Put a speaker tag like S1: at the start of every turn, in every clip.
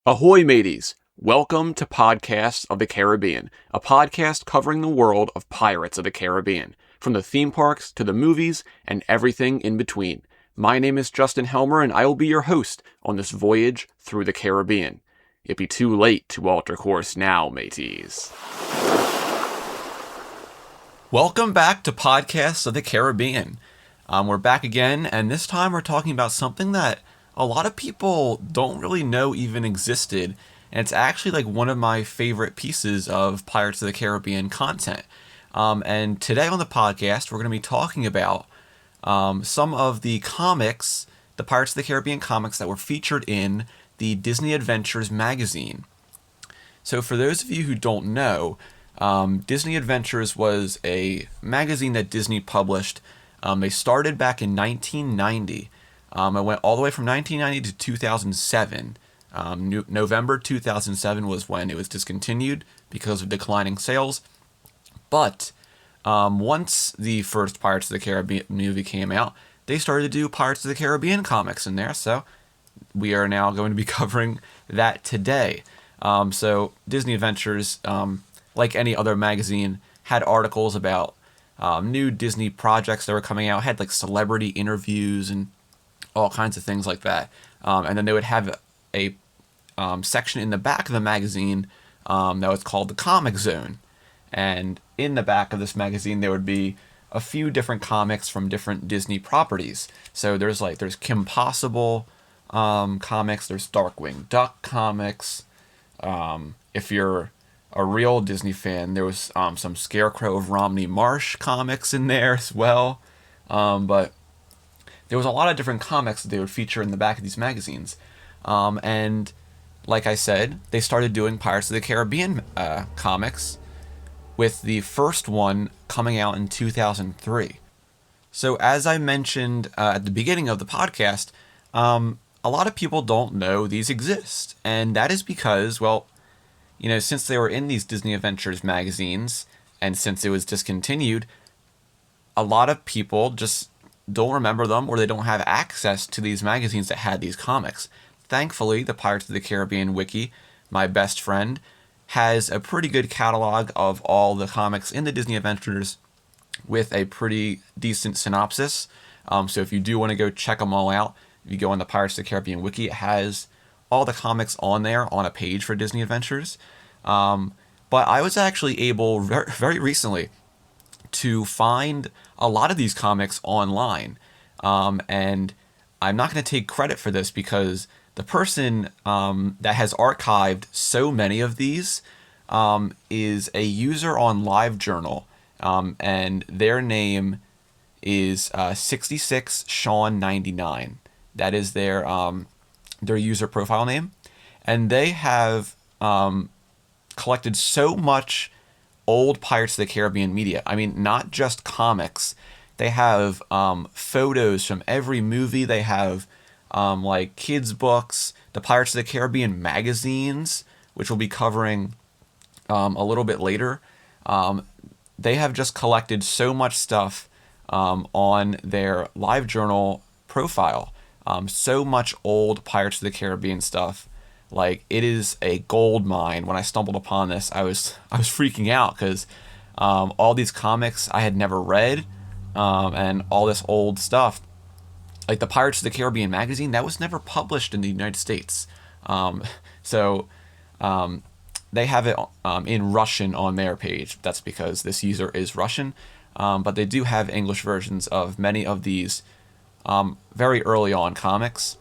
S1: Ahoy, mateys! Welcome to Podcasts of the Caribbean, a podcast covering the world of Pirates of the Caribbean, from the theme parks to the movies and everything in between. My name is Justin Helmer, and I will be your host on this voyage through the Caribbean. It'd be too late to alter course now, mateys. Welcome back to Podcasts of the Caribbean. We're back again, and this time we're talking about something that a lot of people don't really know even existed, and it's actually like one of my favorite pieces of Pirates of the Caribbean content. And today on the podcast, we're going to be talking about some of the comics, the Pirates of the Caribbean comics that were featured in the Disney Adventures magazine. So for those of you who don't know, Disney Adventures was a magazine that Disney published. They started back in 1990. It went all the way from 1990 to 2007. November 2007 was when it was discontinued because of declining sales. But once the first Pirates of the Caribbean movie came out, they started to do Pirates of the Caribbean comics in there. So we are now going to be covering that today. So Disney Adventures, like any other magazine, had articles about new Disney projects that were coming out, had like celebrity interviews and all kinds of things like that. And then they would have a section in the back of the magazine that was called the Comic Zone. And in the back of this magazine, there would be a few different comics from different Disney properties. So there's Kim Possible comics, there's Darkwing Duck comics. If you're a real Disney fan, there was some Scarecrow of Romney Marsh comics in there as well. But there was a lot of different comics that they would feature in the back of these magazines. And like I said, they started doing Pirates of the Caribbean comics, with the first one coming out in 2003. So as I mentioned at the beginning of the podcast, a lot of people don't know these exist. And that is because, well, you know, since they were in these Disney Adventures magazines, and since it was discontinued, a lot of people just don't remember them, or they don't have access to these magazines that had these comics. Thankfully, the Pirates of the Caribbean wiki, my best friend, has a pretty good catalog of all the comics in the Disney Adventures with a pretty decent synopsis. So if you do want to go check them all out, if you go on the Pirates of the Caribbean wiki, it has all the comics on there on a page for Disney Adventures. But I was actually able very recently to find a lot of these comics online. And I'm not going to take credit for this because the person that has archived so many of these is a user on LiveJournal. And their name is 66Sean99. That is their user profile name. And they have collected so much old Pirates of the Caribbean media. I mean, not just comics. They have photos from every movie. They have like kids' books, the Pirates of the Caribbean magazines, which we'll be covering a little bit later. They have just collected so much stuff on their LiveJournal profile. So much old Pirates of the Caribbean stuff. Like, it is a gold mine. When I stumbled upon this, I was freaking out because all these comics I had never read, and all this old stuff, like the Pirates of the Caribbean magazine, that was never published in the United States. So they have it in Russian on their page. That's because this user is Russian, but they do have English versions of many of these very early on comics.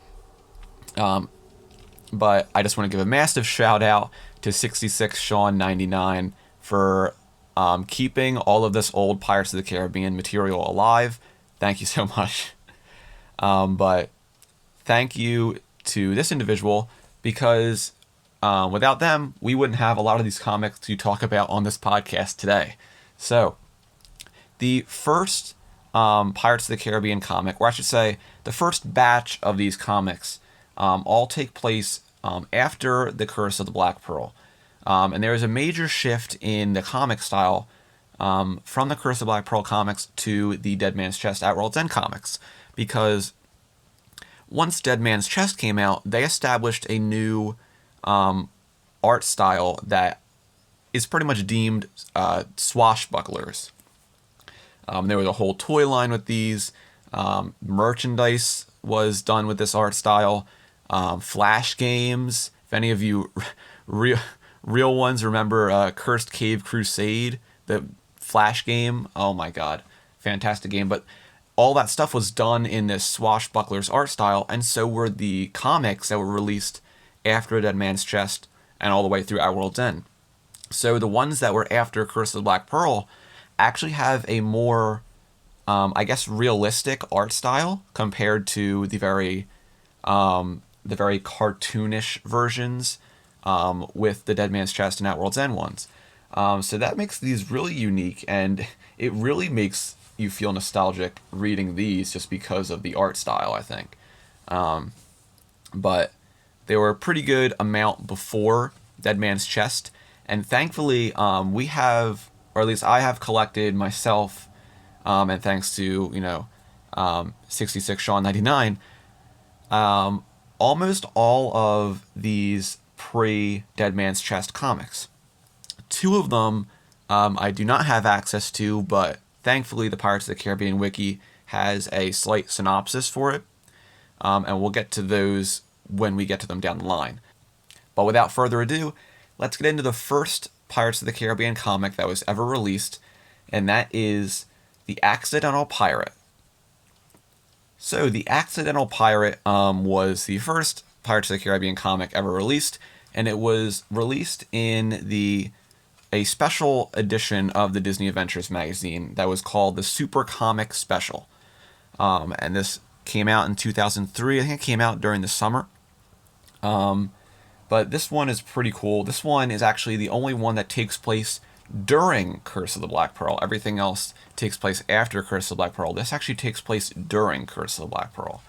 S1: But I just want to give a massive shout out to 66Sean99 for keeping all of this old Pirates of the Caribbean material alive. Thank you so much. But thank you to this individual because without them, we wouldn't have a lot of these comics to talk about on this podcast today. So the first Pirates of the Caribbean comic, or I should say the first batch of these comics, all take place after The Curse of the Black Pearl. And there is a major shift in the comic style from The Curse of the Black Pearl comics to the Dead Man's Chest at World's End comics. Because once Dead Man's Chest came out, they established a new art style that is pretty much deemed swashbucklers. There was a whole toy line with these. Merchandise was done with this art style. Flash games. If any of you real ones remember Cursed Cave Crusade, the Flash game. Oh my god. Fantastic game. But all that stuff was done in this swashbucklers art style, and so were the comics that were released after Dead Man's Chest and all the way through Our World's End. So the ones that were after Curse of the Black Pearl actually have a more, I guess, realistic art style compared to the very cartoonish versions with the Dead Man's Chest and Outworld's End ones. So that makes these really unique, and it really makes you feel nostalgic reading these just because of the art style, I think. But they were a pretty good amount before Dead Man's Chest, and thankfully we have, or at least I have collected myself, and thanks to 66 Sean 99, almost all of these pre-Dead Man's Chest comics. Two of them I do not have access to, but thankfully the Pirates of the Caribbean wiki has a slight synopsis for it, and we'll get to those when we get to them down the line. But without further ado, let's get into the first Pirates of the Caribbean comic that was ever released, and that is The Accidental Pirate. So, The Accidental Pirate was the first Pirates of the Caribbean comic ever released, and it was released in a special edition of the Disney Adventures magazine that was called the Super Comic Special. And this came out in 2003. I think it came out during the summer. But this one is pretty cool. This one is actually the only one that takes place during Curse of the Black Pearl. Everything else takes place after Curse of the Black Pearl. This actually takes place during Curse of the Black Pearl.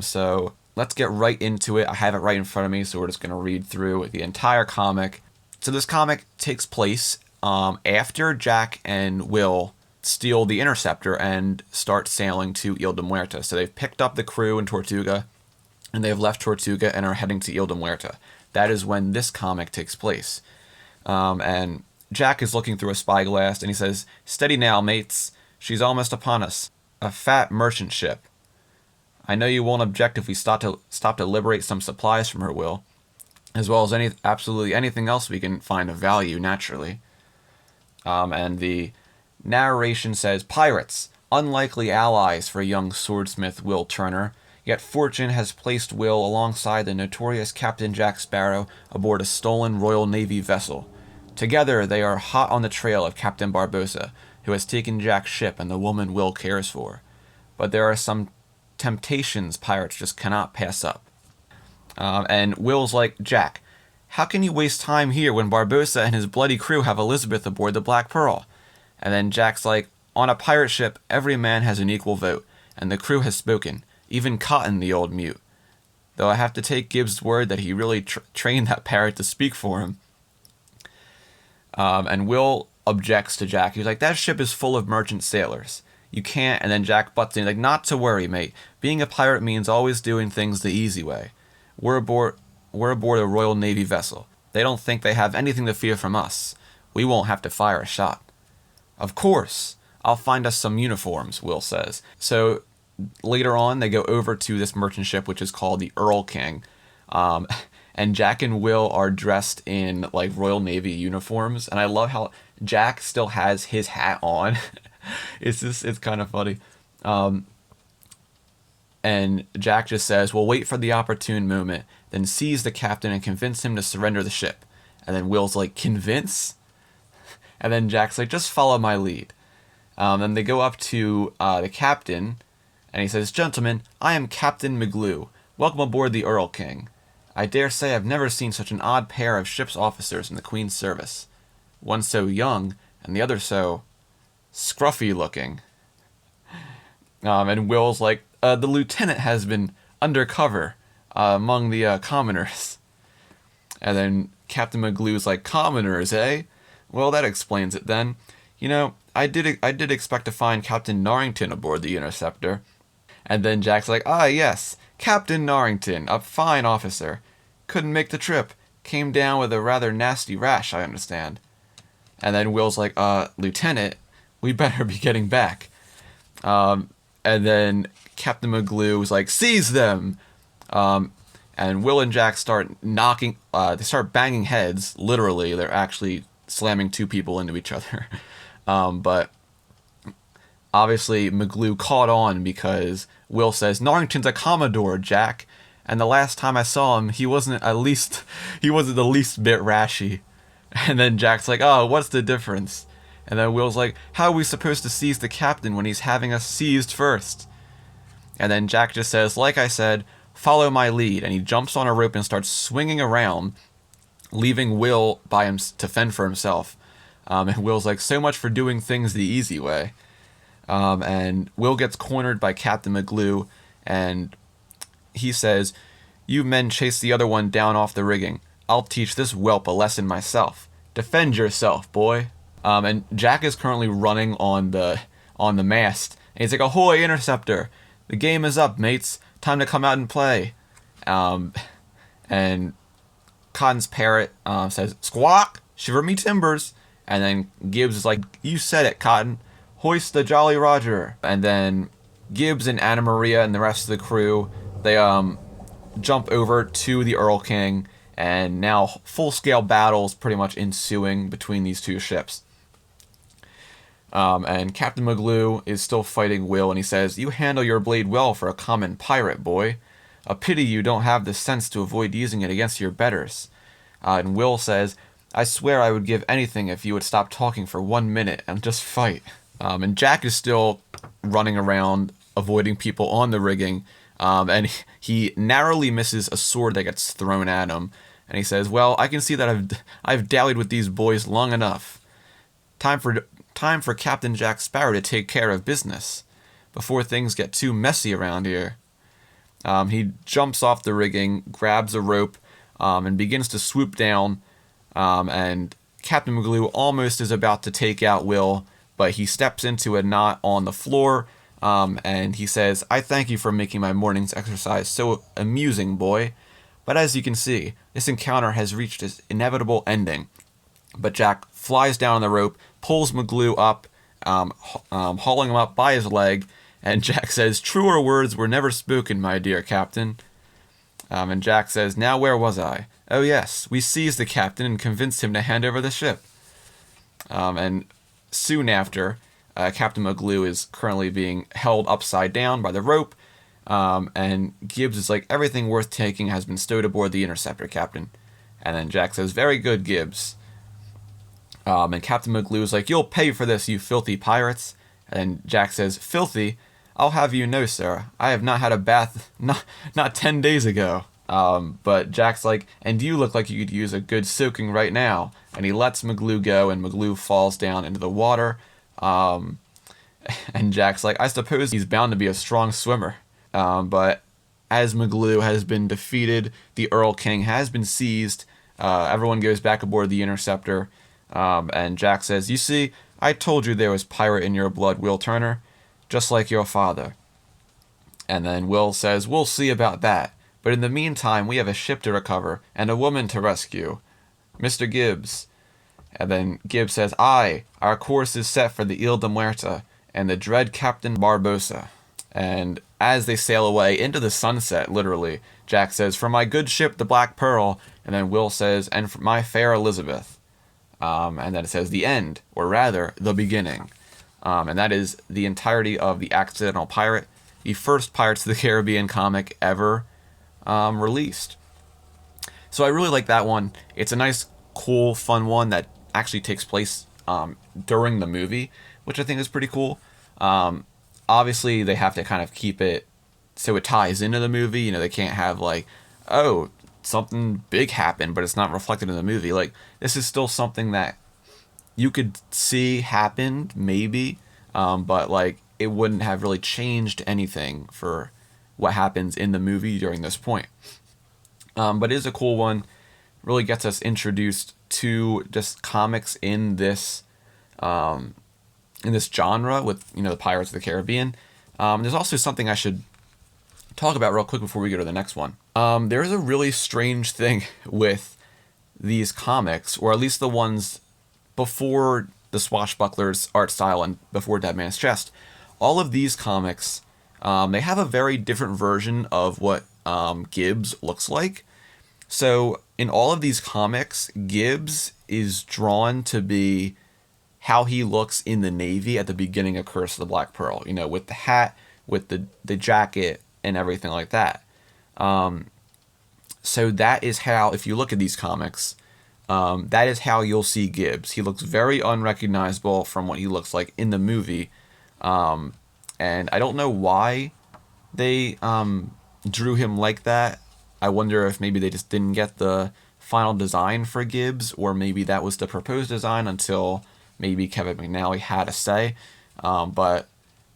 S1: So let's get right into it. I have it right in front of me, so we're just going to read through the entire comic. So this comic takes place after Jack and Will steal the Interceptor and start sailing to Isla de Muerta. So they've picked up the crew in Tortuga, and they've left Tortuga and are heading to Isla de Muerta. That is when this comic takes place. And Jack is looking through a spyglass, and he says, "Steady now, mates. She's almost upon us. A fat merchant ship. I know you won't object if we stop to liberate some supplies from her, Will, as well as absolutely anything else we can find of value, naturally." And the narration says, "Pirates, unlikely allies for young swordsmith Will Turner. Yet fortune has placed Will alongside the notorious Captain Jack Sparrow aboard a stolen Royal Navy vessel. Together they are hot on the trail of Captain Barbossa, who has taken Jack's ship and the woman Will cares for. But there are some temptations pirates just cannot pass up." And Will's like, "Jack, how can you waste time here when Barbossa and his bloody crew have Elizabeth aboard the Black Pearl?" And then Jack's like, "On a pirate ship, every man has an equal vote, and the crew has spoken. Even Cotton, the old mute. Though I have to take Gibbs' word that he really trained that parrot to speak for him." And Will objects to Jack. He's like, "That ship is full of merchant sailors. You can't..." And then Jack butts in, like, "Not to worry, mate. Being a pirate means always doing things the easy way. We're aboard a Royal Navy vessel. They don't think they have anything to fear from us. We won't have to fire a shot." "Of course. I'll find us some uniforms," Will says. So later on, they go over to this merchant ship, which is called the Earl King. And Jack and Will are dressed in like Royal Navy uniforms. And I love how Jack still has his hat on. It's kind of funny. And Jack just says, "We'll wait for the opportune moment, then seize the captain and convince him to surrender the ship." And then Will's like, "Convince?" And then Jack's like, "Just follow my lead." Then they go up to the captain, and he says, "Gentlemen, I am Captain McGlue. Welcome aboard the Earl King. I dare say I've never seen such an odd pair of ship's officers in the Queen's service. One so young, and the other so scruffy looking." And Will's like, "The lieutenant has been undercover among the commoners." And then Captain McGlue's like, "Commoners, eh? Well, that explains it then. I did expect to find Captain Norrington aboard the Interceptor." And then Jack's like, "Ah, yes, Captain Norrington, a fine officer. couldn't make the trip. Came down with a rather nasty rash, I understand. And then Will's like, Lieutenant, we better be getting back. And then Captain McGlue was like, seize them! And Will and Jack start they start banging heads, literally. They're actually slamming two people into each other. But obviously McGlue caught on because Will says, Norrington's a Commodore, Jack. And the last time I saw him, he wasn't the least bit rashy. And then Jack's like, oh, what's the difference? And then Will's like, how are we supposed to seize the captain when he's having us seized first? And then Jack just says, like I said, follow my lead. And he jumps on a rope and starts swinging around, leaving Will by him to fend for himself. And Will's like, so much for doing things the easy way. And Will gets cornered by Captain McGlue, and he says, you men chase the other one down off the rigging. I'll teach this whelp a lesson myself. Defend yourself, boy. And Jack is currently running on the mast. And he's like, ahoy, interceptor. The game is up, mates. Time to come out and play. And Cotton's parrot says, squawk, shiver me timbers. And then Gibbs is like, you said it, Cotton. Hoist the Jolly Roger. And then Gibbs and Anna Maria and the rest of the crew, they jump over to the Earl King, and now full-scale battles pretty much ensuing between these two ships. And Captain McGlue is still fighting Will, and he says, you handle your blade well for a common pirate, boy. A pity you don't have the sense to avoid using it against your betters. And Will says, I swear I would give anything if you would stop talking for 1 minute and just fight. And Jack is still running around, avoiding people on the rigging, and he narrowly misses a sword that gets thrown at him. And he says, well, I can see that I've dallied with these boys long enough. Time for Captain Jack Sparrow to take care of business before things get too messy around here. He jumps off the rigging, grabs a rope, and begins to swoop down. And Captain McGlue almost is about to take out Will, but he steps into a knot on the floor, and he says, I thank you for making my morning's exercise so amusing, boy. But as you can see, this encounter has reached its inevitable ending. But Jack flies down on the rope, pulls McGlue up, hauling him up by his leg, and Jack says, truer words were never spoken, my dear captain. And Jack says, now where was I? Oh yes, we seized the captain and convinced him to hand over the ship. And soon after, Captain McGlue is currently being held upside down by the rope, and Gibbs is like, everything worth taking has been stowed aboard the interceptor, Captain. And then Jack says, very good, Gibbs. And Captain McGlue is like, you'll pay for this, you filthy pirates. And Jack says, filthy? I'll have you know, sir, I have not had a bath, not 10 days ago. But Jack's like, and you look like you could use a good soaking right now. And he lets McGlue go, and McGlue falls down into the water. And Jack's like, I suppose he's bound to be a strong swimmer. But as McGlue has been defeated, the Earl King has been seized. Everyone goes back aboard the interceptor. And Jack says, you see, I told you there was pirate in your blood, Will Turner, just like your father. And then Will says, we'll see about that. But in the meantime, we have a ship to recover and a woman to rescue. Mr. Gibbs. And then Gibbs says, aye, our course is set for the Ile de Muerta and the dread Captain Barbossa. And as they sail away into the sunset, literally, Jack says, for my good ship, the Black Pearl. And then Will says, and for my fair Elizabeth. And then it says the end, or rather, the beginning. And that is the entirety of The Accidental Pirate, the first Pirates of the Caribbean comic ever released. So I really like that one. It's a nice, cool, fun one that actually takes place during the movie, which I think is pretty cool. Obviously, they have to kind of keep it so it ties into the movie. You know, they can't have like, oh, something big happened, but it's not reflected in the movie. Like, this is still something that you could see happened, maybe, but like it wouldn't have really changed anything for what happens in the movie during this point. But it is a cool one. Really gets us introduced to just comics in this genre with, you know, the Pirates of the Caribbean. There's also something I should talk about real quick before we go to the next one. There's a really strange thing with these comics, or at least the ones before the Swashbuckler's art style and before Dead Man's Chest. All of these comics, they have a very different version of what Gibbs looks like. So in all of these comics, Gibbs is drawn to be how he looks in the Navy at the beginning of Curse of the Black Pearl, you know, with the hat, with the jacket, and everything like that. So that is how, if you look at these comics, that is how you'll see Gibbs. He looks very unrecognizable from what he looks like in the movie. And I don't know why they drew him like that. I wonder if maybe they just didn't get the final design for Gibbs, or maybe that was the proposed design until maybe Kevin McNally had a say. But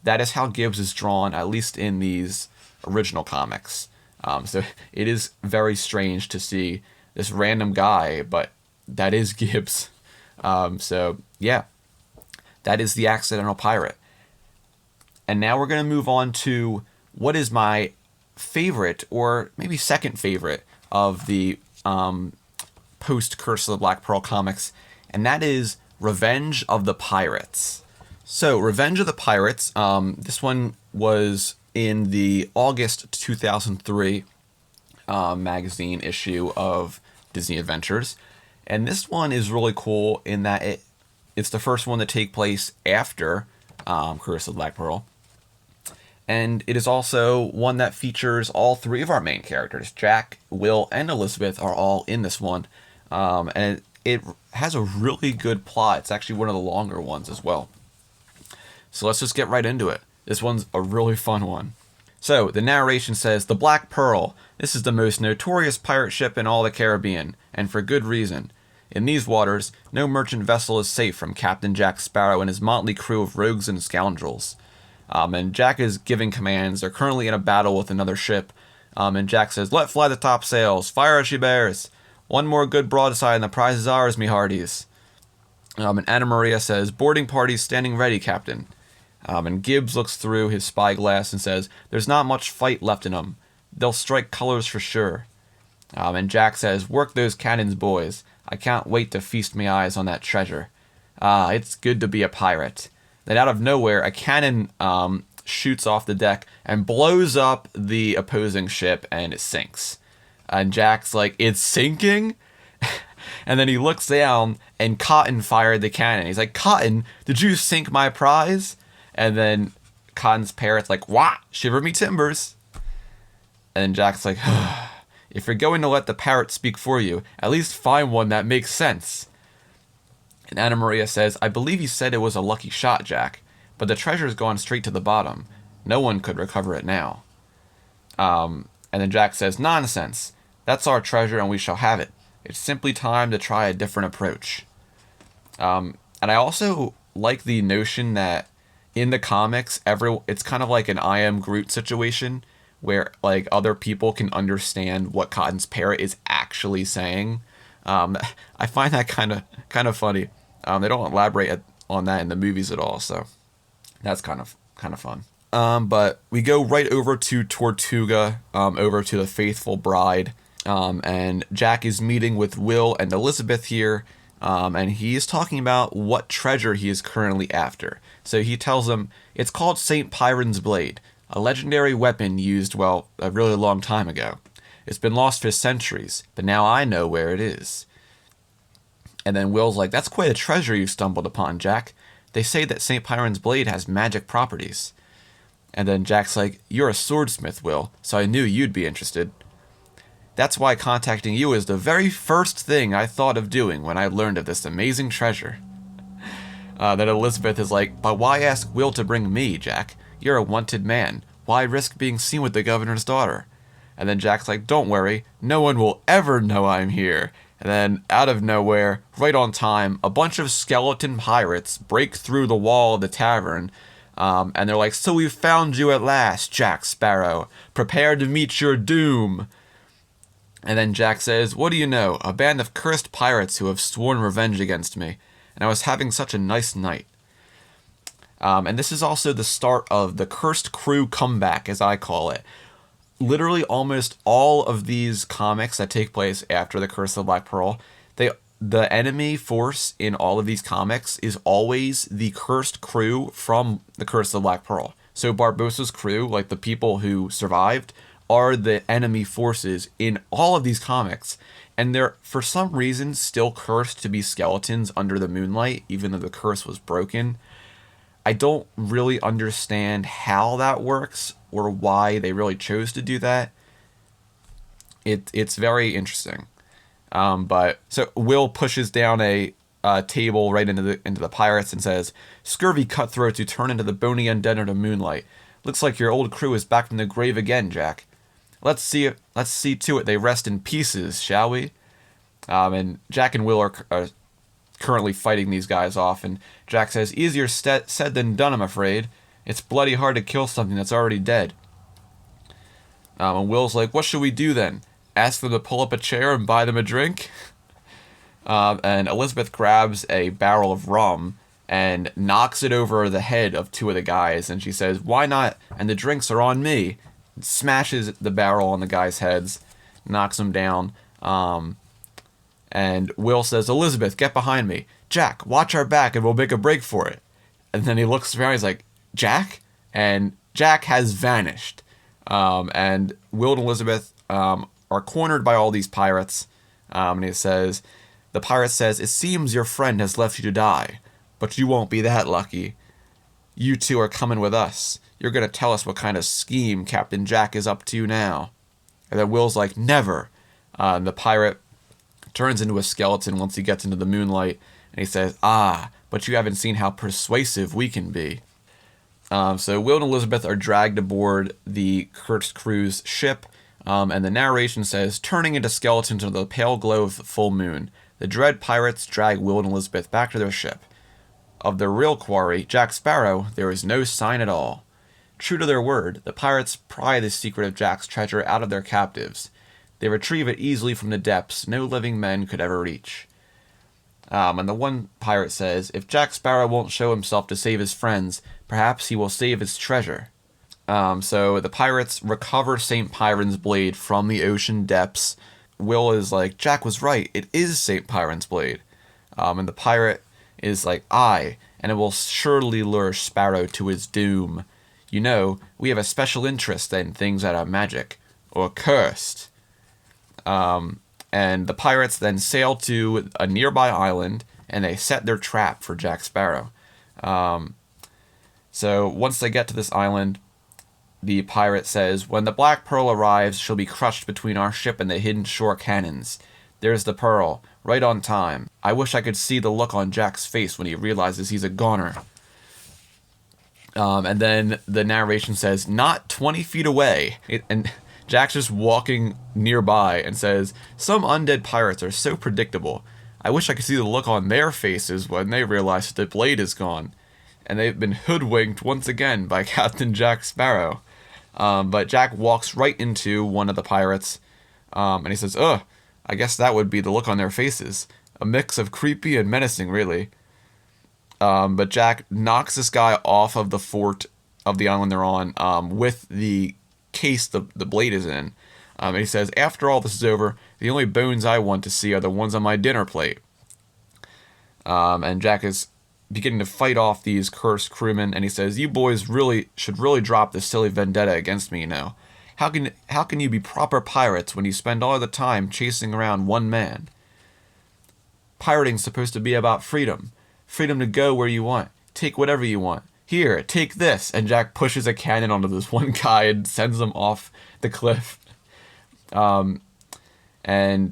S1: that is how Gibbs is drawn, at least in these original comics. So it is very strange to see this random guy, but that is Gibbs. So yeah, that is the Accidental Pirate. And now we're going to move on to what is my favorite, or maybe second favorite, of the post Curse of the Black Pearl comics, and that is Revenge of the Pirates. So Revenge of the Pirates, this one was in the August 2003 magazine issue of Disney Adventures. And this one is really cool in that it's the first one to take place after Curse of the Black Pearl. And it is also one that features all three of our main characters. Jack, Will, and Elizabeth are all in this one. And it has a really good plot. It's actually one of the longer ones as well. So let's just get right into it. This one's a really fun one. So the narration says, "The Black Pearl. This is the most notorious pirate ship in all the Caribbean, and for good reason. In these waters, no merchant vessel is safe from Captain Jack Sparrow and his motley crew of rogues and scoundrels." And Jack is giving commands. They're currently in a battle with another ship. And Jack says, "Let fly the topsails. Fire as she bears. One more good broadside and the prize is ours, me hearties." And Anna Maria says, "Boarding parties standing ready, Captain." And Gibbs looks through his spyglass and says, "There's not much fight left in them. They'll strike colors for sure." And Jack says, "Work those cannons, boys. I can't wait to feast my eyes on that treasure. It's good to be a pirate." Then out of nowhere, a cannon shoots off the deck and blows up the opposing ship, and it sinks. And Jack's like, "It's sinking?" And then he looks down, and Cotton fired the cannon. He's like, "Cotton, did you sink my prize?" And then Cotton's parrot's like, "Wah, shiver me timbers." And then Jack's like, "If you're going to let the parrot speak for you, at least find one that makes sense." And Anna Maria says, "I believe you said it was a lucky shot, Jack, but the treasure's gone straight to the bottom. No one could recover it now." And then Jack says, "Nonsense. That's our treasure and we shall have it. It's simply time to try a different approach." And I also like the notion that in the comics, it's kind of like an I Am Groot situation, where like other people can understand what Cotton's parrot is actually saying. I find that kind of funny. They don't elaborate on that in the movies at all, so that's kind of fun. But we go right over to Tortuga, over to the faithful bride, and Jack is meeting with Will and Elizabeth here, and he is talking about what treasure he is currently after. So he tells them it's called St. Piran's Blade, a legendary weapon used, well, a really long time ago. It's been lost for centuries, but now I know where it is. And then Will's like, "That's quite a treasure you stumbled upon, Jack. They say that St. Piran's Blade has magic properties." And then Jack's like, "You're a swordsmith, Will, so I knew you'd be interested. That's why contacting you is the very first thing I thought of doing when I learned of this amazing treasure." Then Elizabeth is like, "But why ask Will to bring me, Jack? You're a wanted man. Why risk being seen with the governor's daughter?" And then Jack's like, "Don't worry, no one will ever know I'm here." And then out of nowhere, right on time, a bunch of skeleton pirates break through the wall of the tavern. And they're like, "So we've found you at last, Jack Sparrow. Prepare to meet your doom." And then Jack says, "What do you know? A band of cursed pirates who have sworn revenge against me. And I was having such a nice night." And this is also the start of the Cursed Crew comeback, as I call it. literally almost all of these comics that take place after the Curse of the Black Pearl, the enemy force in all of these comics is always the cursed crew from the Curse of the Black Pearl. So Barbossa's crew, like the people who survived, are the enemy forces in all of these comics. And they're, for some reason, still cursed to be skeletons under the moonlight, even though the curse was broken. I don't really understand how that works or why they really chose to do that. It's very interesting. But so Will pushes down a table right into the pirates and says, "Scurvy cutthroats who turn into the bony undead under moonlight. Looks like your old crew is back from the grave again, Jack. Let's see to it they rest in pieces, shall we?" And Jack and Will are currently fighting these guys off, and Jack says, "Easier said than done, I'm afraid. It's bloody hard to kill something that's already dead." And Will's like, "What should we do then? Ask them to pull up a chair and buy them a drink?" And Elizabeth grabs a barrel of rum and knocks it over the head of two of the guys, and she says, "Why not? And the drinks are on me." Smashes the barrel on the guys' heads, knocks them down. And Will says, "Elizabeth, get behind me. Jack, watch our back and we'll make a break for it." And then he looks around, he's like, "Jack?" And Jack has vanished. And Will and Elizabeth are cornered by all these pirates. And the pirate says, "It seems your friend has left you to die, but you won't be that lucky. You two are coming with us. You're going to tell us what kind of scheme Captain Jack is up to now." And then Will's like, "Never." And the pirate turns into a skeleton once he gets into the moonlight, and he says, "Ah, but you haven't seen how persuasive we can be." So Will and Elizabeth are dragged aboard the cursed crew's ship, and the narration says, "Turning into skeletons under the pale glow of the full moon, the dread pirates drag Will and Elizabeth back to their ship. Of their real quarry, Jack Sparrow, there is no sign at all. True to their word, the pirates pry the secret of Jack's treasure out of their captives. They retrieve it easily from the depths no living men could ever reach." And the one pirate says, "If Jack Sparrow won't show himself to save his friends, perhaps he will save his treasure." So the pirates recover St. Piran's blade from the ocean depths. Will is like, "Jack was right, it is St. Piran's blade." And the pirate is like, "Aye, and it will surely lure Sparrow to his doom. You know, we have a special interest in things that are magic, or cursed." And the pirates then sail to a nearby island, and they set their trap for Jack Sparrow. So once they get to this island, the pirate says, "When the Black Pearl arrives, she'll be crushed between our ship and the hidden shore cannons. There's the pearl, right on time. I wish I could see the look on Jack's face when he realizes he's a goner." And then the narration says, "Not 20 feet away." And Jack's just walking nearby and says, "Some undead pirates are so predictable. I wish I could see the look on their faces when they realize that the blade is gone. And they've been hoodwinked once again by Captain Jack Sparrow." But Jack walks right into one of the pirates, and he says, "Ugh, I guess that would be the look on their faces. A mix of creepy and menacing, really." But Jack knocks this guy off of the fort of the island they're on, with the case the blade is in. And he says, "After all this is over, the only bones I want to see are the ones on my dinner plate." And Jack is beginning to fight off these cursed crewmen, and he says, "You boys should drop this silly vendetta against me, you know. How can you be proper pirates when you spend all the time chasing around one man? Pirating's supposed to be about freedom. Freedom to go where you want, take whatever you want. Here, take this." And Jack pushes a cannon onto this one guy and sends him off the cliff. And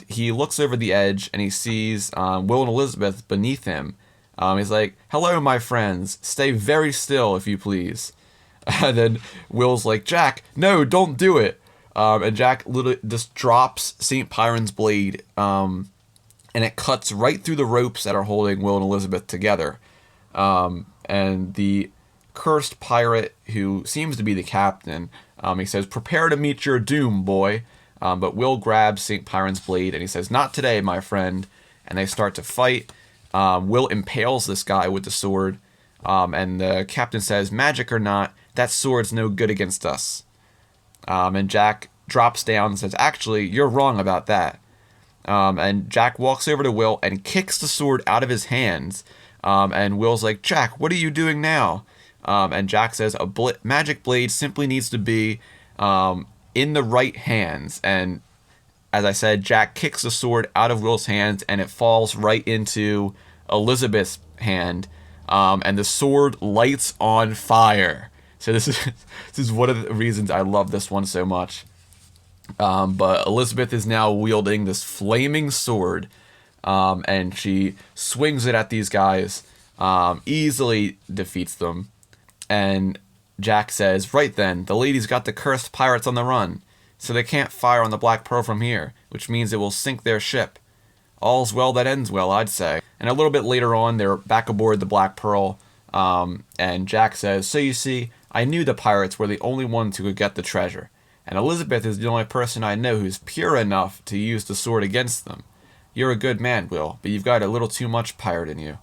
S1: he looks over the edge, and he sees Will and Elizabeth beneath him. He's like, "Hello, my friends. Stay very still, if you please." And then Will's like, "Jack, no, don't do it." And Jack literally just drops St. Piran's blade, and it cuts right through the ropes that are holding Will and Elizabeth together. And the cursed pirate, who seems to be the captain, he says, "Prepare to meet your doom, boy." But Will grabs St. Piran's blade, and he says, "Not today, my friend." And they start to fight. Will impales this guy with the sword, and the captain says, "Magic or not, that sword's no good against us." And Jack drops down and says, "Actually, you're wrong about that." And Jack walks over to Will and kicks the sword out of his hands. And Will's like, "Jack, what are you doing now?" And Jack says, magic blade simply needs to be in the right hands. And as I said, Jack kicks the sword out of Will's hands and it falls right into Elizabeth's hand. And the sword lights on fire. So this is one of the reasons I love this one so much. But Elizabeth is now wielding this flaming sword, and she swings it at these guys, easily defeats them. And Jack says, "Right then, the lady's got the cursed pirates on the run, so they can't fire on the Black Pearl from here, which means it will sink their ship. All's well that ends well, I'd say." And a little bit later on, they're back aboard the Black Pearl, and Jack says, "So you see, I knew the pirates were the only ones who could get the treasure. And Elizabeth is the only person I know who's pure enough to use the sword against them. You're a good man, Will, but you've got a little too much pirate in you.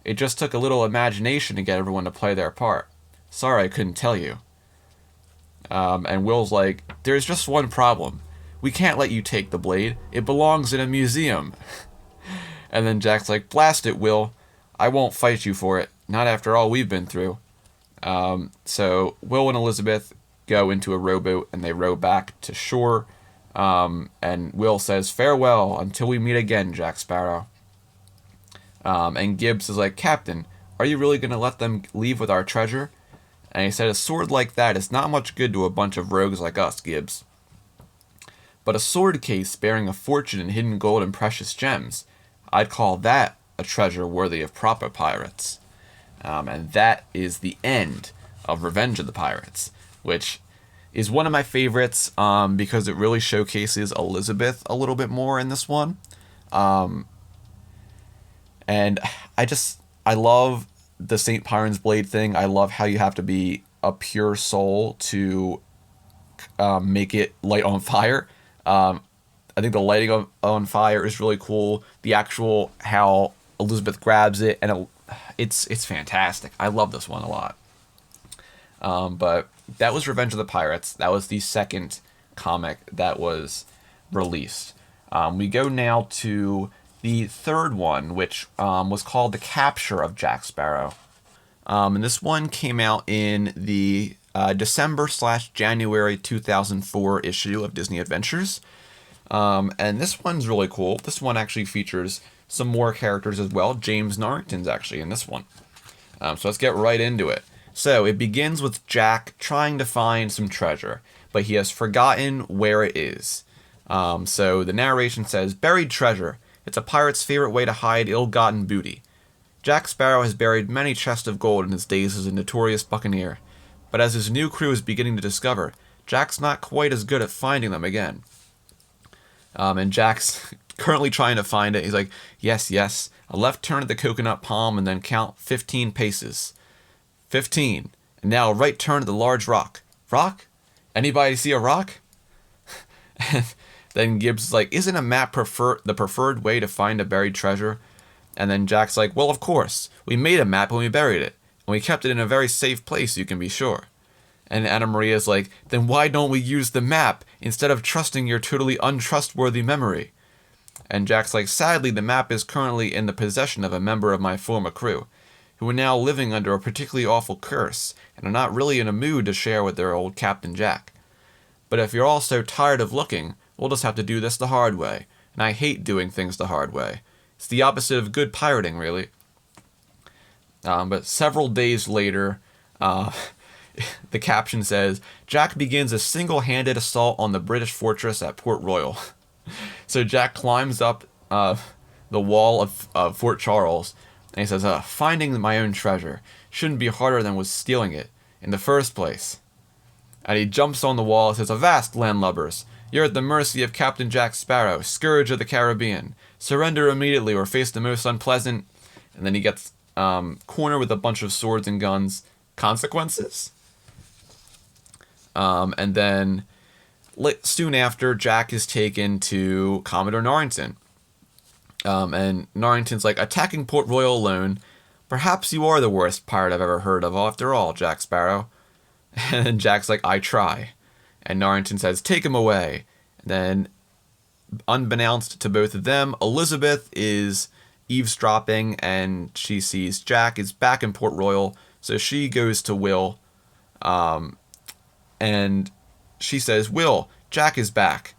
S1: It just took a little imagination to get everyone to play their part. Sorry I couldn't tell you." And Will's like, "There's just one problem. We can't let you take the blade. It belongs in a museum." And then Jack's like, "Blast it, Will. I won't fight you for it. Not after all we've been through." So Will and Elizabeth go into a rowboat and they row back to shore. And Will says, "Farewell until we meet again, Jack Sparrow." And Gibbs is like, "Captain, are you really going to let them leave with our treasure?" And he said, "A sword like that is not much good to a bunch of rogues like us, Gibbs. But a sword case bearing a fortune in hidden gold and precious gems, I'd call that a treasure worthy of proper pirates." And that is the end of Revenge of the Pirates, which is one of my favorites because it really showcases Elizabeth a little bit more in this one. And I love the St. Piran's Blade thing. I love how you have to be a pure soul to make it light on fire. I think the lighting on fire is really cool. The actual how Elizabeth grabs it, and it's fantastic. I love this one a lot. But that was Revenge of the Pirates. That was the second comic that was released. We go now to the third one, which was called The Capture of Jack Sparrow. And this one came out in the December/January 2004 issue of Disney Adventures. And this one's really cool. This one actually features some more characters as well. James Norrington's actually in this one. So let's get right into it. So it begins with Jack trying to find some treasure, but he has forgotten where it is. So the narration says, "Buried treasure. It's a pirate's favorite way to hide ill-gotten booty. Jack Sparrow has buried many chests of gold in his days as a notorious buccaneer, but as his new crew is beginning to discover, Jack's not quite as good at finding them again." And Jack's currently trying to find it. He's like, yes, a left turn at the coconut palm and then count 15 paces. 15. And now a right turn at the large rock. Rock? Anybody see a rock? Then Gibbs is like, "Isn't a map the preferred way to find a buried treasure?" And then Jack's like, "Well, of course. We made a map when we buried it. And we kept it in a very safe place, you can be sure." And Anna Maria's like, "Then why don't we use the map instead of trusting your totally untrustworthy memory?" And Jack's like, "Sadly, the map is currently in the possession of a member of my former crew, who are now living under a particularly awful curse, and are not really in a mood to share with their old Captain Jack. But if you're all so tired of looking, we'll just have to do this the hard way, and I hate doing things the hard way. It's the opposite of good pirating, really." But several days later, the caption says, "Jack begins a single-handed assault on the British fortress at Port Royal." So Jack climbs up the wall of Fort Charles, and he says, "Finding my own treasure shouldn't be harder than was stealing it in the first place." And he jumps on the wall and says, "Avast, landlubbers! You're at the mercy of Captain Jack Sparrow, scourge of the Caribbean. Surrender immediately or face the most unpleasant..." And then he gets cornered with a bunch of swords and guns. Consequences? And then soon after, Jack is taken to Commodore Norrington. And Norrington's like, "Attacking Port Royal alone. Perhaps you are the worst pirate I've ever heard of after all, Jack Sparrow." And then Jack's like, "I try." And Norrington says, take him away. And then, unbeknownst to both of them, Elizabeth is eavesdropping, and she sees Jack is back in Port Royal, so she goes to Will, and she says, Will, Jack is back.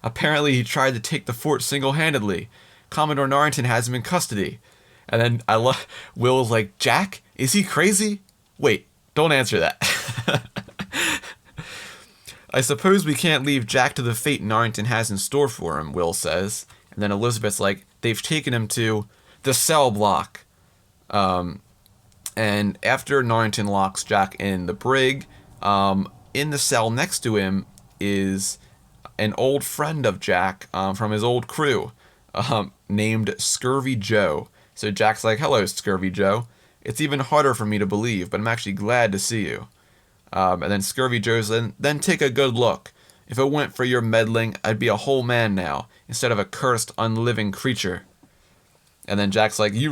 S1: Apparently he tried to take the fort single-handedly. Commodore Norrington has him in custody. And then Will's like, Jack? Is he crazy? Wait, don't answer that. I suppose we can't leave Jack to the fate Norrington has in store for him, Will says. And then Elizabeth's like, they've taken him to the cell block. And after Norrington locks Jack in the brig, in the cell next to him is an old friend of Jack from his old crew named Scurvy Joe. So Jack's like, hello, Scurvy Joe. It's even harder for me to believe, but I'm actually glad to see you. And then Scurvy Joe's then take a good look. If it weren't for your meddling, I'd be a whole man now, instead of a cursed, unliving creature. And then Jack's like, you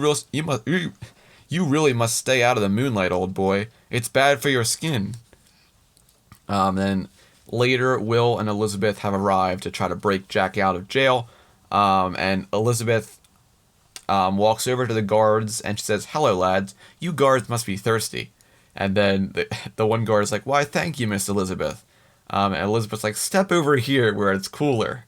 S1: really must stay out of the moonlight, old boy. It's bad for your skin. Then later, Will and Elizabeth have arrived to try to break Jack out of jail. And Elizabeth walks over to the guards and she says, hello, lads. You guards must be thirsty. And then the one guard is like, why, thank you, Miss Elizabeth. And Elizabeth's like, step over here where it's cooler.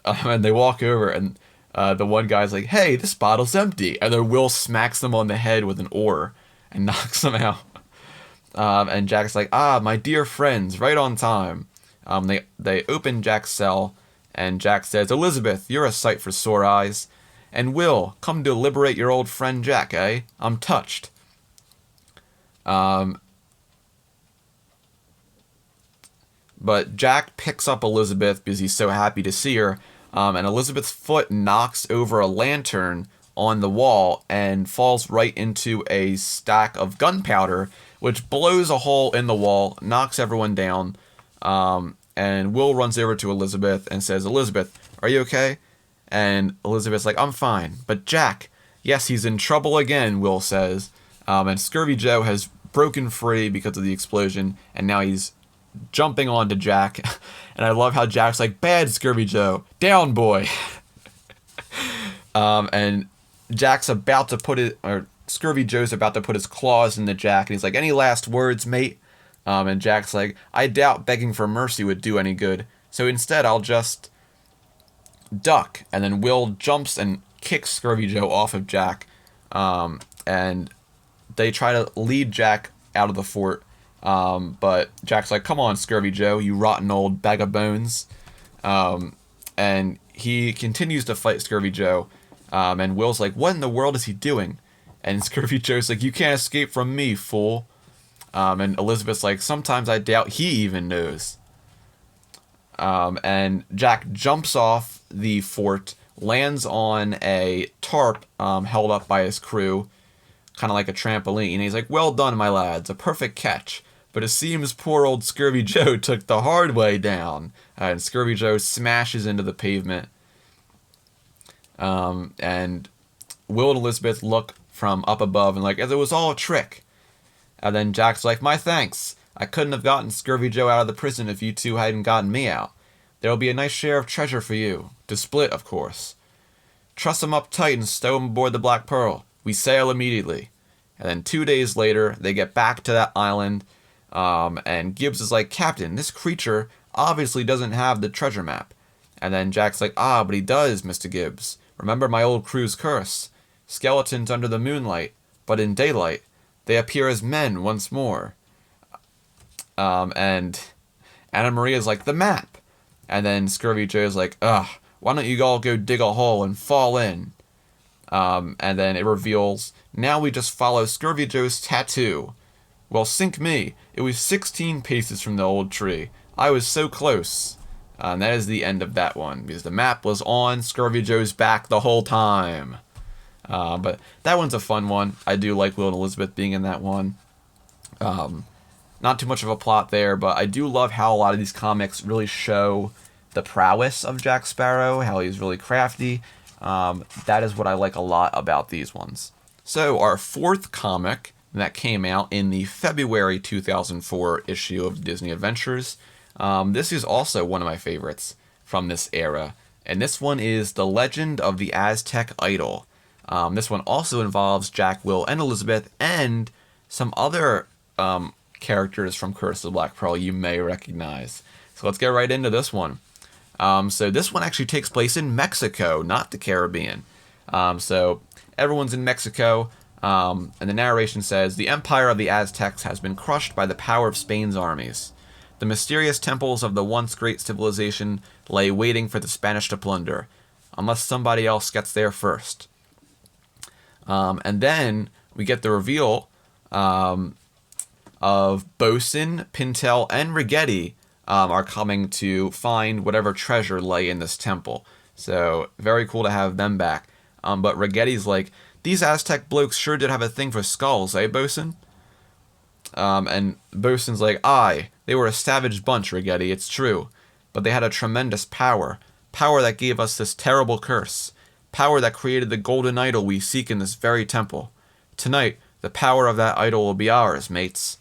S1: And they walk over, and the one guy's like, hey, this bottle's empty. And then Will smacks them on the head with an oar and knocks them out. And Jack's like, my dear friends, right on time. They open Jack's cell, and Jack says, Elizabeth, you're a sight for sore eyes. And Will, come to liberate your old friend Jack, eh? I'm touched. But Jack picks up Elizabeth because he's so happy to see her, and Elizabeth's foot knocks over a lantern on the wall and falls right into a stack of gunpowder, which blows a hole in the wall, knocks everyone down, and Will runs over to Elizabeth and says, Elizabeth, are you okay? And Elizabeth's like, I'm fine. But Jack, yes, he's in trouble again, Will says, and Scurvy Joe has broken free because of the explosion, and now he's jumping onto Jack. And I love how Jack's like, bad Scurvy Joe, down boy. And Jack's about to Scurvy Joe's about to put his claws into Jack, and he's like, any last words, mate? And Jack's like, I doubt begging for mercy would do any good, so instead I'll just duck. And then Will jumps and kicks Scurvy Joe off of Jack, and they try to lead Jack out of the fort, but Jack's like, come on, Scurvy Joe, you rotten old bag of bones. And he continues to fight Scurvy Joe, and Will's like, what in the world is he doing? And Scurvy Joe's like, you can't escape from me, fool. And Elizabeth's like, sometimes I doubt he even knows. And Jack jumps off the fort, lands on a tarp held up by his crew, kind of like a trampoline, and he's like, well done, my lads, a perfect catch. But it seems poor old Scurvy Joe took the hard way down, and Scurvy Joe smashes into the pavement. And Will and Elizabeth look from up above and like, it was all a trick. And then Jack's like, my thanks. I couldn't have gotten Scurvy Joe out of the prison if you two hadn't gotten me out. There'll be a nice share of treasure for you, to split, of course. Truss him up tight and stow him aboard the Black Pearl. We sail immediately. And then 2 days later, they get back to that island, and Gibbs is like, Captain, this creature obviously doesn't have the treasure map. And then Jack's like, but he does, Mr. Gibbs. Remember my old crew's curse. Skeletons under the moonlight, but in daylight, they appear as men once more. And Anna Maria's like, the map. And then Scurvy Joe's like, why don't you all go dig a hole and fall in? And then it reveals, now we just follow Scurvy Joe's tattoo. Well, sink me, it was 16 paces from the old tree. I was so close. And that is the end of that one, because the map was on Scurvy Joe's back the whole time. But that one's a fun one. I do like Will and Elizabeth being in that one. Not too much of a plot there, but I do love how a lot of these comics really show the prowess of Jack Sparrow, how he's really crafty. That is what I like a lot about these ones. So our fourth comic and that came out in the February 2004 issue of Disney Adventures. This is also one of my favorites from this era, and this one is The Legend of the Aztec Idol. This one also involves Jack, Will, and Elizabeth, and some other characters from Curse of the Black Pearl you may recognize. So let's get right into this one. So this one actually takes place in Mexico, not the Caribbean. So everyone's in Mexico, and the narration says, "The empire of the Aztecs has been crushed by the power of Spain's armies. The mysterious temples of the once great civilization lay waiting for the Spanish to plunder, unless somebody else gets there first." And then we get the reveal of Bosun, Pintel, and Rigetti are coming to find whatever treasure lay in this temple. So very cool to have them back. But Rigetti's like, "These Aztec blokes sure did have a thing for skulls, eh, Bosun?" And Bosun's like, "Aye, they were a savage bunch, Rigetti, it's true. But they had a tremendous power. Power that gave us this terrible curse. Power that created the golden idol we seek in this very temple. Tonight, the power of that idol will be ours, mates."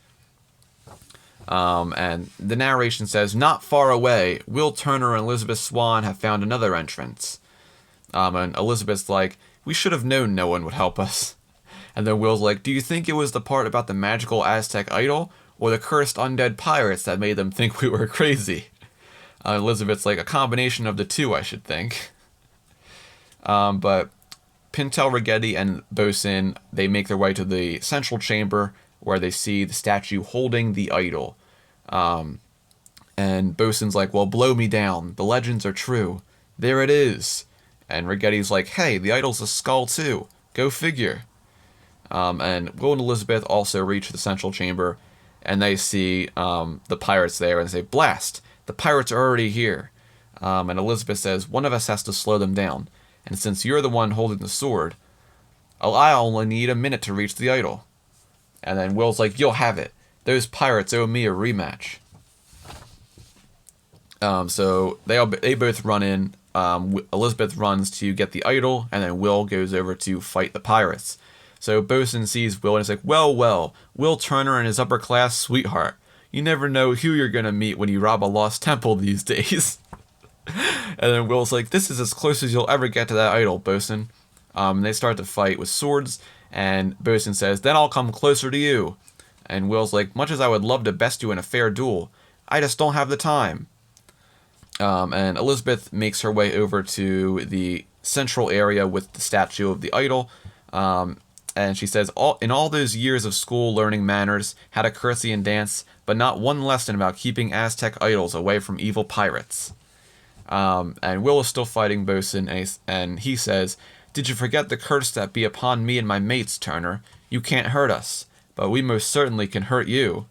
S1: And the narration says, "Not far away, Will Turner and Elizabeth Swan have found another entrance." And Elizabeth's like, "We should have known no one would help us." And then Will's like, "Do you think it was the part about the magical Aztec idol, or the cursed undead pirates that made them think we were crazy?" Elizabeth's like, "A combination of the two, I should think." But Pintel, Rigetti, and Bosun, they make their way to the central chamber where they see the statue holding the idol. And Bosun's like, "Well, blow me down. The legends are true. There it is." And Rigetti's like, "Hey, the idol's a skull too. Go figure." And Will and Elizabeth also reach the central chamber, and they see the pirates there, and they say, "Blast! The pirates are already here." And Elizabeth says, "One of us has to slow them down. And since you're the one holding the sword, I only need a minute to reach the idol." And then Will's like, "You'll have it. Those pirates owe me a rematch." So they both run in. Elizabeth runs to get the idol, and then Will goes over to fight the pirates. So Bosun sees Will and is like, well, Will Turner and his upper class sweetheart. You never know who you're going to meet when you rob a lost temple these days." And then Will's like, "This is as close as you'll ever get to that idol, Bosun." And they start to fight with swords, and Bosun says, "Then I'll come closer to you." And Will's like, "Much as I would love to best you in a fair duel, I just don't have the time." And Elizabeth makes her way over to the central area with the statue of the idol, and she says, in all those years of school learning manners, had a curtsy and dance, but not one lesson about keeping Aztec idols away from evil pirates." And Will is still fighting Bosun, and he says, "Did you forget the curse that be upon me and my mates, Turner? You can't hurt us, but we most certainly can hurt you."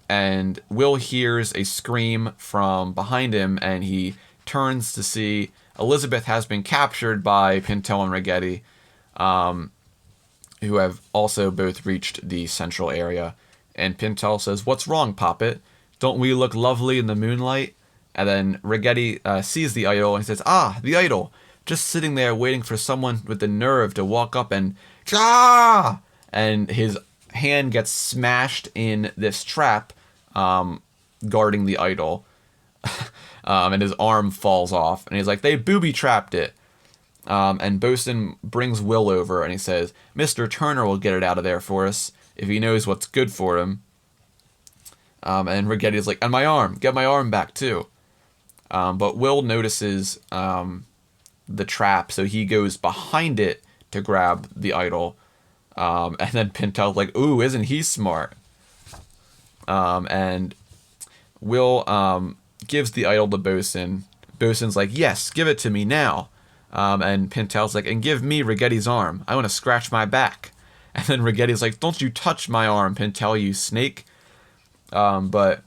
S1: And Will hears a scream from behind him, and he turns to see Elizabeth has been captured by Pintel and Rigetti, who have also both reached the central area. And Pintel says, "What's wrong, Poppet? Don't we look lovely in the moonlight?" And then Rigetti sees the idol and says, "Ah, the idol, just sitting there waiting for someone with the nerve to walk up and ah!" And his hand gets smashed in this trap guarding the idol, and his arm falls off, and he's like, "They booby-trapped it." And Bosun brings Will over, and he says, "Mr. Turner will get it out of there for us, if he knows what's good for him." And Rigetti's like, "And my arm, get my arm back too." But Will notices the trap, so he goes behind it to grab the idol. And then Pintel's like, "Ooh, isn't he smart?" And Will gives the idol to Bosun. Bosun's like, "Yes, give it to me now." And Pintel's like, "And give me Rigetti's arm. I want to scratch my back." And then Rigetti's like, "Don't you touch my arm, Pintel, you snake." But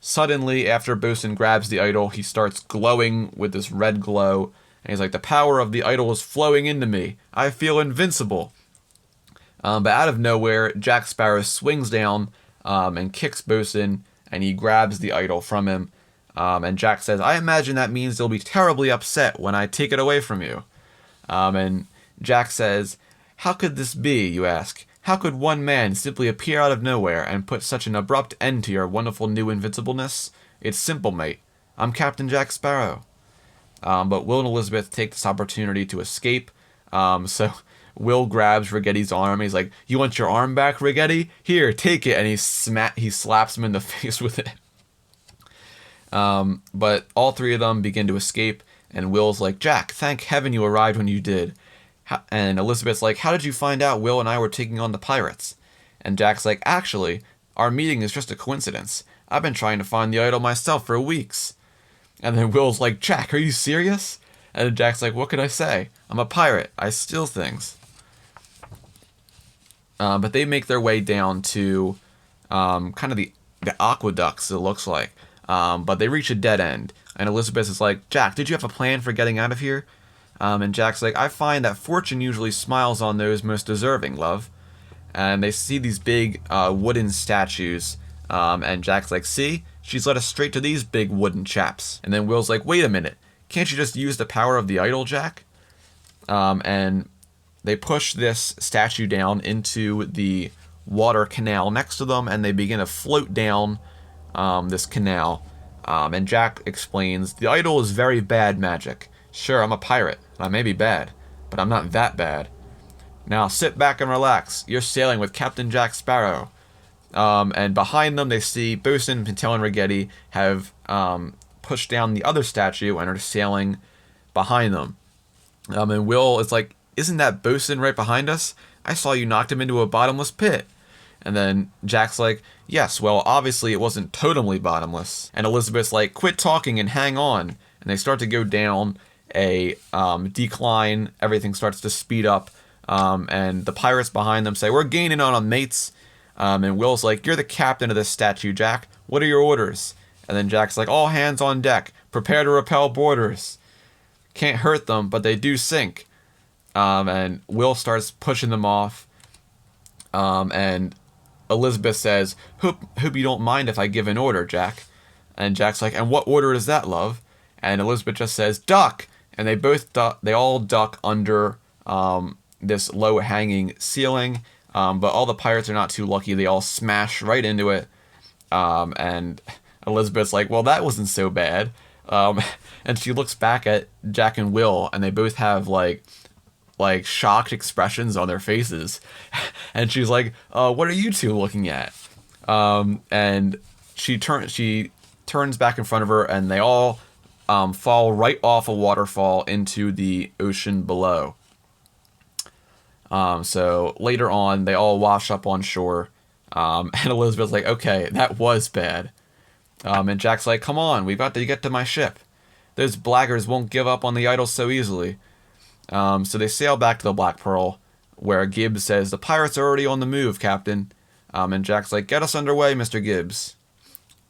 S1: suddenly, after Bosun grabs the idol, he starts glowing with this red glow. And he's like, "The power of the idol is flowing into me. I feel invincible." But out of nowhere, Jack Sparrow swings down and kicks Bosun, and he grabs the idol from him. And Jack says, "I imagine that means they'll be terribly upset when I take it away from you." And Jack says, How could this be, you ask? How could one man simply appear out of nowhere and put such an abrupt end to your wonderful new invincibleness? It's simple, mate. I'm Captain Jack Sparrow. But Will and Elizabeth take this opportunity to escape. So Will grabs Rigetti's arm. He's like, "You want your arm back, Rigetti? Here, take it." And he slaps him in the face with it. But all three of them begin to escape. And Will's like, "Jack, thank heaven you arrived when you did." And Elizabeth's like, "How did you find out Will and I were taking on the pirates?" And Jack's like, "Actually, our meeting is just a coincidence. I've been trying to find the idol myself for weeks." And then Will's like, "Jack, are you serious?" And Jack's like, "What can I say? I'm a pirate. I steal things." But they make their way down to kind of the aqueducts, it looks like. But they reach a dead end. And Elizabeth is like, "Jack, did you have a plan for getting out of here?" And Jack's like, "I find that fortune usually smiles on those most deserving, love." And they see these big wooden statues. And Jack's like, "See? She's led us straight to these big wooden chaps." And then Will's like, "Wait a minute. Can't you just use the power of the idol, Jack?" And they push this statue down into the water canal next to them, and they begin to float down this canal. And Jack explains, "The idol is very bad magic. Sure, I'm a pirate, and I may be bad, but I'm not that bad. Now sit back and relax. You're sailing with Captain Jack Sparrow." And behind them, they see Bosun, Pintel, and Rigetti have pushed down the other statue and are sailing behind them. And Will is like, "Isn't that Bosun right behind us? I saw you knocked him into a bottomless pit." And then Jack's like, "Yes, well, obviously it wasn't totally bottomless." And Elizabeth's like, "Quit talking and hang on." And they start to go down a decline. Everything starts to speed up. And the pirates behind them say, "We're gaining on them, mates." And Will's like, "You're the captain of this statue, Jack. What are your orders?" And then Jack's like, "All hands on deck. Prepare to repel boarders." Can't hurt them, but they do sink. And Will starts pushing them off. And Elizabeth says, hope you don't mind if I give an order, Jack." And Jack's like, "And what order is that, love?" And Elizabeth just says, "Duck!" And they both duck. They all duck under this low-hanging ceiling. But all the pirates are not too lucky. They all smash right into it. And Elizabeth's like, "Well, that wasn't so bad." And she looks back at Jack and Will, and they both have like shocked expressions on their faces. And she's like, "What are you two looking at?" And she turns back in front of her, and they all fall right off a waterfall into the ocean below. So later on, they all wash up on shore. And Elizabeth's like, "Okay, that was bad." And Jack's like, "Come on, we've got to get to my ship. Those blackguards won't give up on the idol so easily." So they sail back to the Black Pearl, where Gibbs says, "The pirates are already on the move, Captain." And Jack's like, "Get us underway, Mr. Gibbs."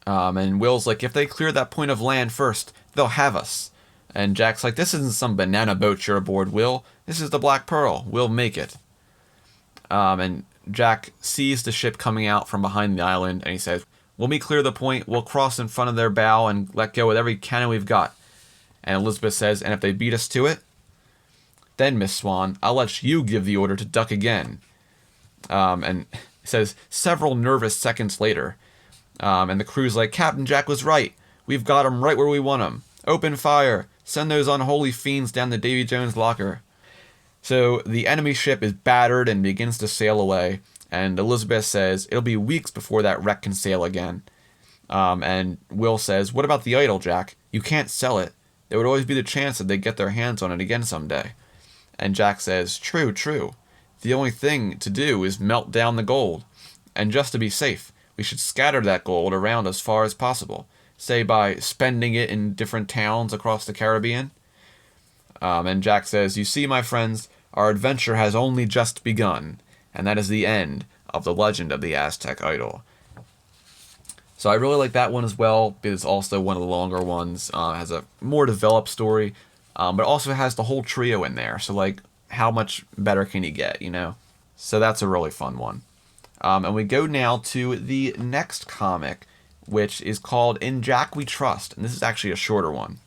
S1: And Will's like, "If they clear that point of land first, they'll have us." And Jack's like, "This isn't some banana boat you're aboard, Will. This is the Black Pearl. We'll make it." And Jack sees the ship coming out from behind the island, and he says, "When we clear the point, we'll cross in front of their bow and let go with every cannon we've got." And Elizabeth says, "And if they beat us to it, then, Miss Swan, I'll let you give the order to duck again." And it says, several nervous seconds later, and the crew's like, "Captain Jack was right. We've got 'em right where we want 'em. Open fire. Send those unholy fiends down the Davy Jones locker." So the enemy ship is battered and begins to sail away. And Elizabeth says, "It'll be weeks before that wreck can sail again." And Will says, "What about the idol, Jack? You can't sell it. There would always be the chance that they get their hands on it again someday." And Jack says, True. The only thing to do is melt down the gold. And just to be safe, we should scatter that gold around as far as possible. Say by spending it in different towns across the Caribbean." And Jack says, "You see, my friends, our adventure has only just begun. And that is the end of the legend of the Aztec Idol." So I really like that one as well. It's also one of the longer ones. Has a more developed story. But also has the whole trio in there. So, like, how much better can you get, you know? So that's a really fun one. And we go now to the next comic, which is called In Jack We Trust. And this is actually a shorter one.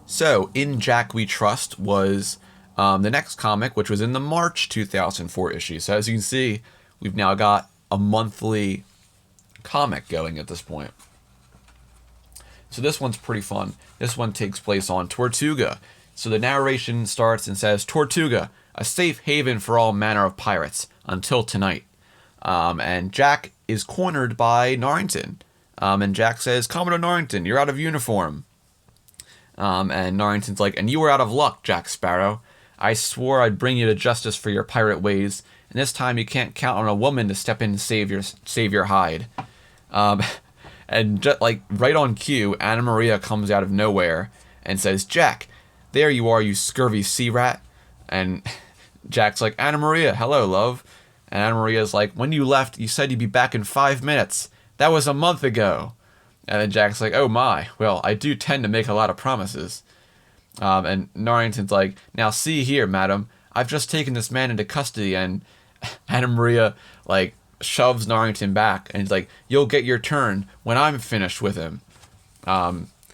S1: So, In Jack We Trust was The next comic, which was in the March 2004 issue. So as you can see, we've now got a monthly comic going at this point. So this one's pretty fun. This one takes place on Tortuga. So the narration starts and says, Tortuga, a safe haven for all manner of pirates, until tonight. And Jack is cornered by Norrington. And Jack says, Commodore Norrington, you're out of uniform. And Norrington's like, and you were out of luck, Jack Sparrow. I swore I'd bring you to justice for your pirate ways, and this time you can't count on a woman to step in and save your hide. And just like right on cue, Anna Maria comes out of nowhere and says, Jack, there you are, you scurvy sea rat. And Jack's like, Anna Maria, hello, love. And Anna Maria's like, when you left, you said you'd be back in 5 minutes. That was a month ago. And then Jack's like, oh my, well, I do tend to make a lot of promises. And Norrington's like, now see here, madam, I've just taken this man into custody. And Anna Maria, like, shoves Norrington back. And he's like, you'll get your turn when I'm finished with him.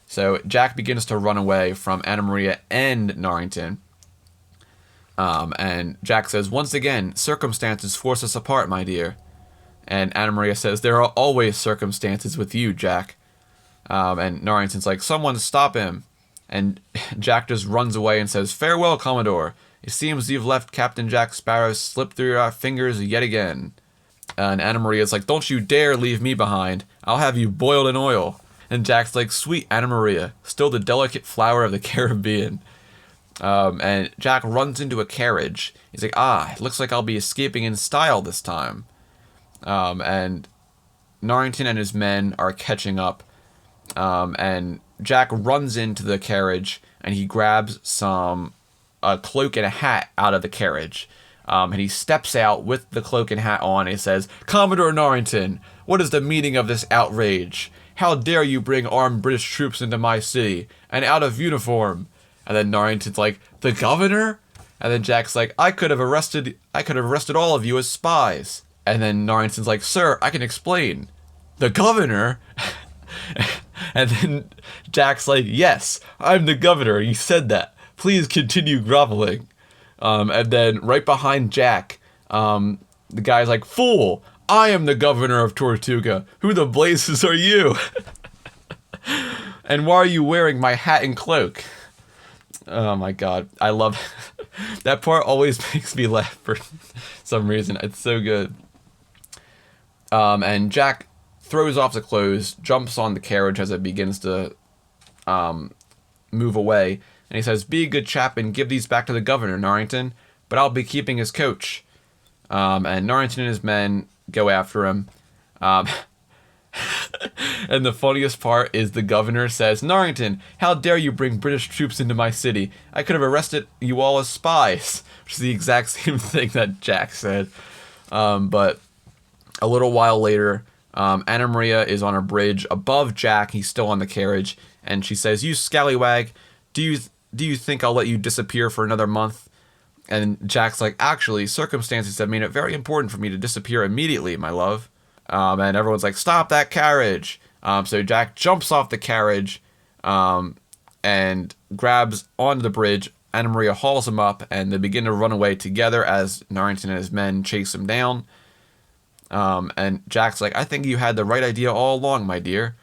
S1: So Jack begins to run away from Anna Maria and Norrington. And Jack says, once again, circumstances force us apart, my dear. And Anna Maria says, there are always circumstances with you, Jack. And Norrington's like, someone stop him. And Jack just runs away and says, farewell, Commodore. It seems you've let Captain Jack Sparrow slip through your fingers yet again. And Anna Maria's like, don't you dare leave me behind. I'll have you boiled in oil. And Jack's like, sweet Anna Maria, still the delicate flower of the Caribbean. And Jack runs into a carriage. He's like, it looks like I'll be escaping in style this time. And Norrington and his men are catching up. And Jack runs into the carriage and he grabs a cloak and a hat out of the carriage. And he steps out with the cloak and hat on and he says, Commodore Norrington, what is the meaning of this outrage? How dare you bring armed British troops into my city and out of uniform? And then Norrington's like, the governor? And then Jack's like, I could have arrested all of you as spies. And then Norrington's like, sir, I can explain. The governor? And then Jack's like, yes, I'm the governor. You said that. Please continue groveling. And then right behind Jack, the guy's like, fool, I am the governor of Tortuga. Who the blazes are you? And why are you wearing my hat and cloak? Oh my god, I love that part. Always makes me laugh for some reason. It's so good. And Jack throws off the clothes, jumps on the carriage as it begins to move away, and he says, be a good chap and give these back to the governor, Norrington, but I'll be keeping his coach. And Norrington and his men go after him. And the funniest part is the governor says, Norrington, how dare you bring British troops into my city? I could have arrested you all as spies. Which is the exact same thing that Jack said. But a little while later, Anna Maria is on a bridge above Jack. He's still on the carriage. And she says, you scallywag, do you think I'll let you disappear for another month? And Jack's like, actually, circumstances have made it very important for me to disappear immediately, my love. And everyone's like, stop that carriage. So Jack jumps off the carriage and grabs onto the bridge. Anna Maria hauls him up, and they begin to run away together as Norrington and his men chase him down. And Jack's like, I think you had the right idea all along, my dear.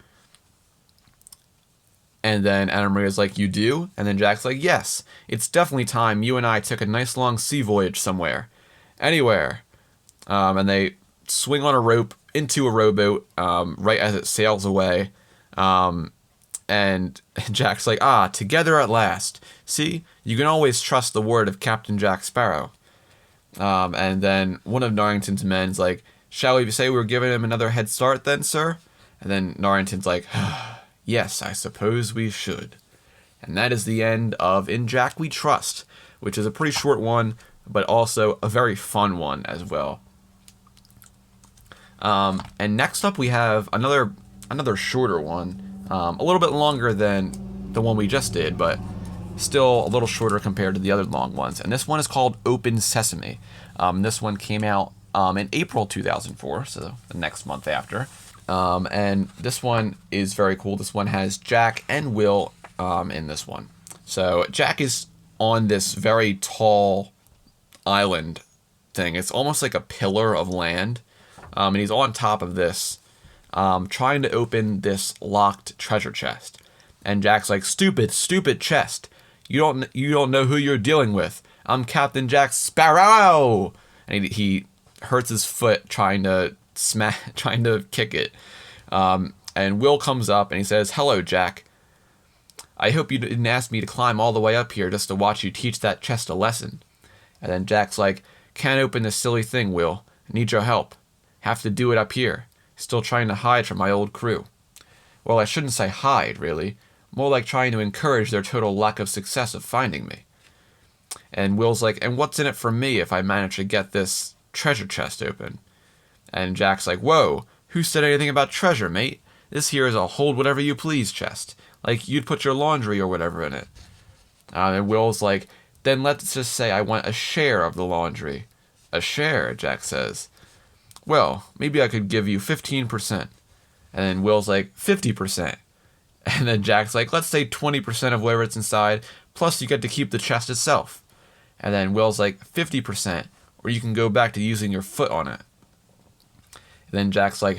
S1: And then Anna Maria's like, you do? And then Jack's like, yes, it's definitely time you and I took a nice long sea voyage somewhere. Anywhere. And they swing on a rope into a rowboat right as it sails away. And Jack's like, together at last. See, you can always trust the word of Captain Jack Sparrow. And then one of Norrington's men's like, shall we say we're giving him another head start then, sir? And then Norrington's like, yes, I suppose we should. And that is the end of In Jack We Trust, which is a pretty short one, but also a very fun one as well. And next up we have another shorter one, a little bit longer than the one we just did, but still a little shorter compared to the other long ones. And this one is called Open Sesame. This one came out in April 2004, so the next month after. And this one is very cool. This one has Jack and Will in this one. So Jack is on this very tall island thing. It's almost like a pillar of land. And he's on top of this, trying to open this locked treasure chest. And Jack's like, stupid chest. You don't know who you're dealing with. I'm Captain Jack Sparrow. And he hurts his foot trying to kick it. And Will comes up and he says, hello, Jack. I hope you didn't ask me to climb all the way up here just to watch you teach that chest a lesson. And then Jack's like, can't open this silly thing, Will. I need your help. Have to do it up here. Still trying to hide from my old crew. Well, I shouldn't say hide, really. More like trying to encourage their total lack of success of finding me. And Will's like, and what's in it for me if I manage to get this treasure chest open? And Jack's like, whoa, who said anything about treasure, mate? This here is a hold whatever you please chest. Like you'd put your laundry or whatever in it. And Will's like, then let's just say I want a share of the laundry. A share, Jack says. Well, maybe I could give you 15%. And then Will's like, 50%. And then Jack's like, let's say 20% of whatever it's inside, plus you get to keep the chest itself. And then Will's like, 50%, or you can go back to using your foot on it. And then Jack's like,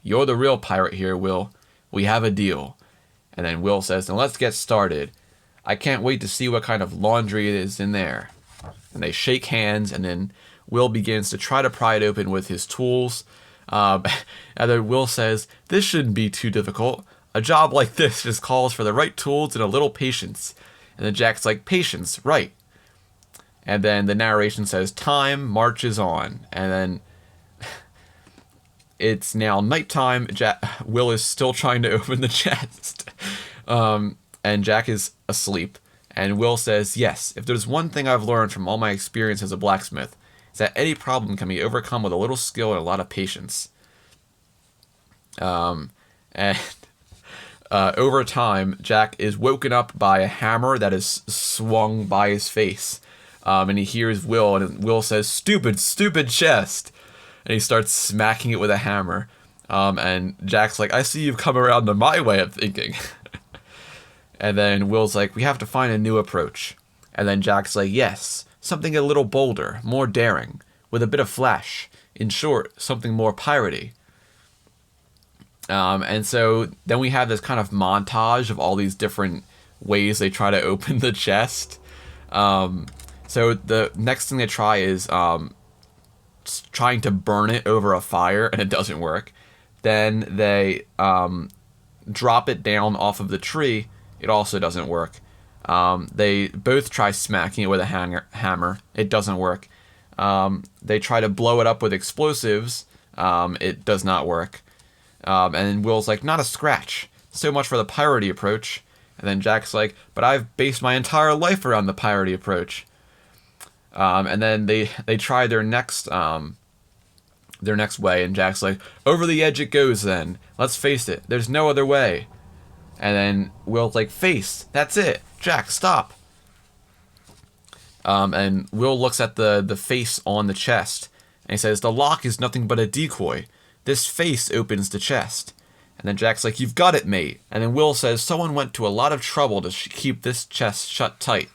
S1: you're the real pirate here, Will. We have a deal. And then Will says, then let's get started. I can't wait to see what kind of laundry it is in there. And they shake hands, and then Will begins to try to pry it open with his tools. And then Will says, this shouldn't be too difficult. A job like this just calls for the right tools and a little patience. And then Jack's like, patience, right. And then the narration says, time marches on. And then it's now nighttime. Will is still trying to open the chest. And Jack is asleep. And Will says, yes, if there's one thing I've learned from all my experience as a blacksmith, it's that any problem can be overcome with a little skill and a lot of patience. Over time, Jack is woken up by a hammer that is swung by his face. And he hears Will, and Will says, stupid chest. And he starts smacking it with a hammer. And Jack's like, I see you've come around to my way of thinking. And then Will's like, we have to find a new approach. And then Jack's like, yes, something a little bolder, more daring, with a bit of flash. In short, something more piratey. And so then we have this kind of montage of all these different ways they try to open the chest. So the next thing they try is trying to burn it over a fire, and it doesn't work. Then they drop it down off of the tree. It also doesn't work. They both try smacking it with a hammer. It doesn't work. They try to blow it up with explosives. It does not work. And Will's like, not a scratch. So much for the piratey approach. And then Jack's like, but I've based my entire life around the piratey approach. And then they try their next way, and Jack's like, over the edge it goes then. Let's face it, there's no other way. And then Will's like, face, that's it. Jack, stop. And Will looks at the face on the chest, and he says, the lock is nothing but a decoy. This face opens the chest. And then Jack's like, you've got it, mate. And then Will says, someone went to a lot of trouble to keep this chest shut tight.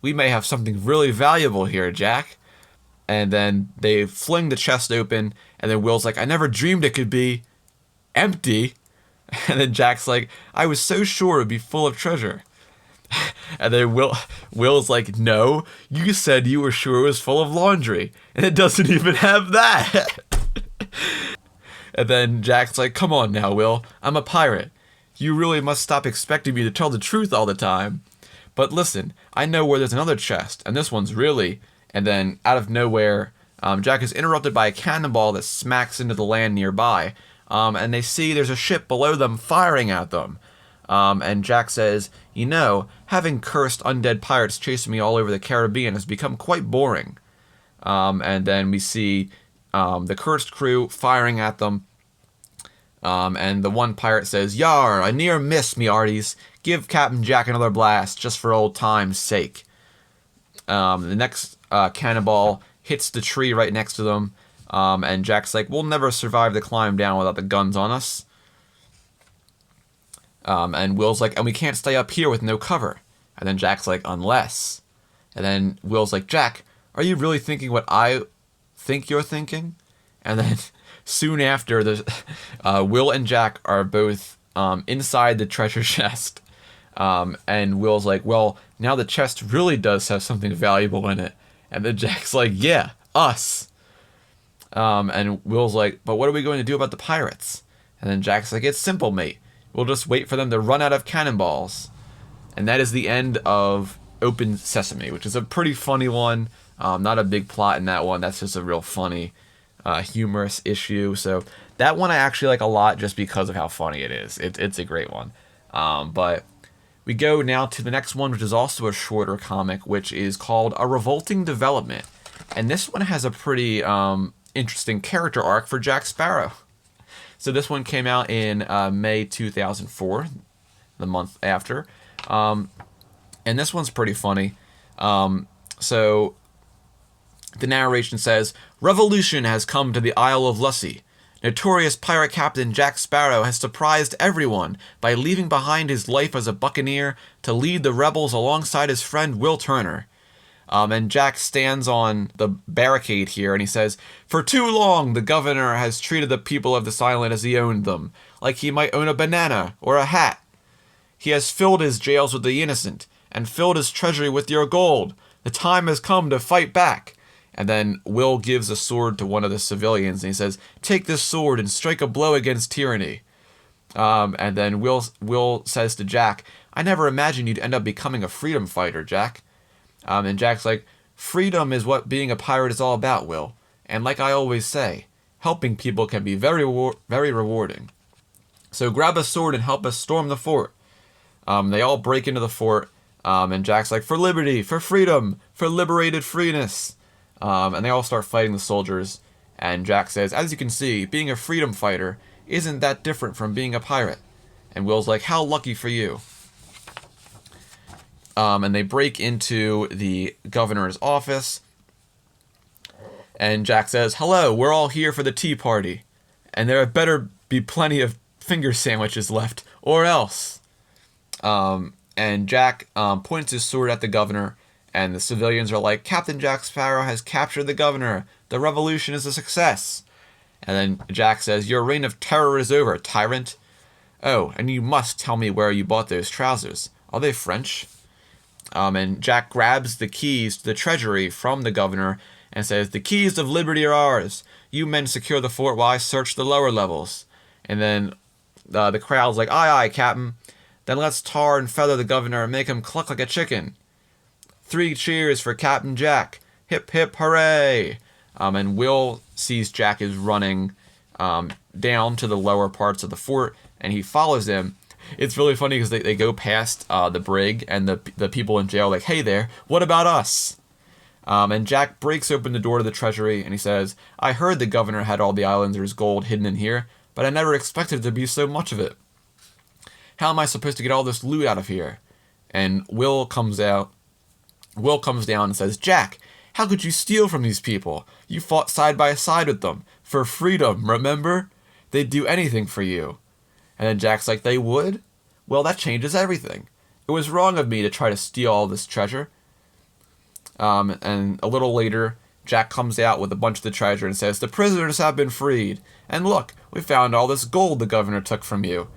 S1: We may have something really valuable here, Jack. And then they fling the chest open, and then Will's like, I never dreamed it could be empty. And then Jack's like, I was so sure it would be full of treasure. And then Will's like, no, you said you were sure it was full of laundry, and it doesn't even have that. And then Jack's like, come on now, Will, I'm a pirate. You really must stop expecting me to tell the truth all the time. But listen, I know where there's another chest, and this one's really... And then, out of nowhere, Jack is interrupted by a cannonball that smacks into the land nearby. And they see there's a ship below them firing at them. And Jack says, you know, having cursed undead pirates chasing me all over the Caribbean has become quite boring. And then we see the cursed crew firing at them. And the one pirate says, Yar, I near missed me arties. Give Captain Jack another blast, just for old time's sake. The next cannonball hits the tree right next to them. And Jack's like, we'll never survive the climb down without the guns on us. And Will's like, and we can't stay up here with no cover. And then Jack's like, unless. And then Will's like, Jack, are you really thinking what I think you're thinking? And then soon after, Will and Jack are both inside the treasure chest. And Will's like, well, now the chest really does have something valuable in it. And then Jack's like, yeah, us. And Will's like, but what are we going to do about the pirates? And then Jack's like, it's simple, mate. We'll just wait for them to run out of cannonballs. And that is the end of Open Sesame, which is a pretty funny one. Not a big plot in that one. That's just a real funny, humorous issue. So that one I actually like a lot just because of how funny it is. It's a great one. But we go now to the next one, which is also a shorter comic, which is called A Revolting Development. And this one has a pretty interesting character arc for Jack Sparrow. So this one came out in May 2004, the month after. And this one's pretty funny. So the narration says, Revolution has come to the Isle of Lussie. Notorious pirate captain Jack Sparrow has surprised everyone by leaving behind his life as a buccaneer to lead the rebels alongside his friend Will Turner. And Jack stands on the barricade here and he says, for too long the governor has treated the people of this island as he owned them, like he might own a banana or a hat. He has filled his jails with the innocent and filled his treasury with your gold. The time has come to fight back. And then Will gives a sword to one of the civilians and he says, take this sword and strike a blow against tyranny. And then Will says to Jack, I never imagined you'd end up becoming a freedom fighter, Jack. And Jack's like, freedom is what being a pirate is all about, Will. And like I always say, helping people can be very rewarding. So grab a sword and help us storm the fort. They all break into the fort. And Jack's like, for liberty, for freedom, for liberated freeness. And they all start fighting the soldiers. And Jack says, as you can see, being a freedom fighter isn't that different from being a pirate. And Will's like, how lucky for you. And they break into the governor's office. And Jack says, hello, we're all here for the tea party. And there had better be plenty of finger sandwiches left, or else. And Jack points his sword at the governor. And the civilians are like, Captain Jack Sparrow has captured the governor. The revolution is a success. And then Jack says, your reign of terror is over, tyrant. Oh, and you must tell me where you bought those trousers. Are they French? And Jack grabs the keys to the treasury from the governor and says, the keys of liberty are ours. You men secure the fort while I search the lower levels. And then the crowd's like, aye, aye, Captain. Then let's tar and feather the governor and make him cluck like a chicken. 3 cheers for Captain Jack. Hip, hip, hooray. And Will sees Jack is running down to the lower parts of the fort, and he follows him. It's really funny because they go past the brig, and the people in jail are like, hey there, what about us? And Jack breaks open the door to the treasury, and he says, I heard the governor had all the islanders' gold hidden in here, but I never expected it to be so much of it. How am I supposed to get all this loot out of here? And Will comes down and says, Jack, how could you steal from these people? You fought side by side with them. For freedom, remember? They'd do anything for you. And then Jack's like, they would? Well, that changes everything. It was wrong of me to try to steal all this treasure. And a little later, Jack comes out with a bunch of the treasure and says, the prisoners have been freed. And look, we found all this gold the governor took from you.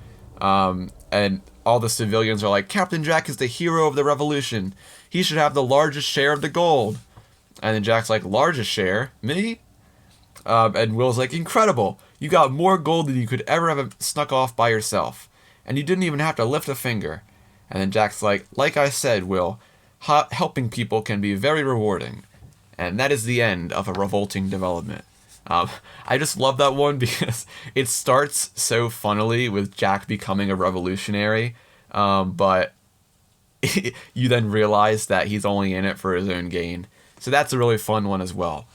S1: And all the civilians are like, Captain Jack is the hero of the revolution. He should have the largest share of the gold. And then Jack's like, largest share? Me? And Will's like, incredible. You got more gold than you could ever have snuck off by yourself. And you didn't even have to lift a finger. And then Jack's like I said, Will, helping people can be very rewarding. And that is the end of A Revolting Development. I just love that one because it starts so funnily with Jack becoming a revolutionary, but you then realize that he's only in it for his own gain. So that's a really fun one as well.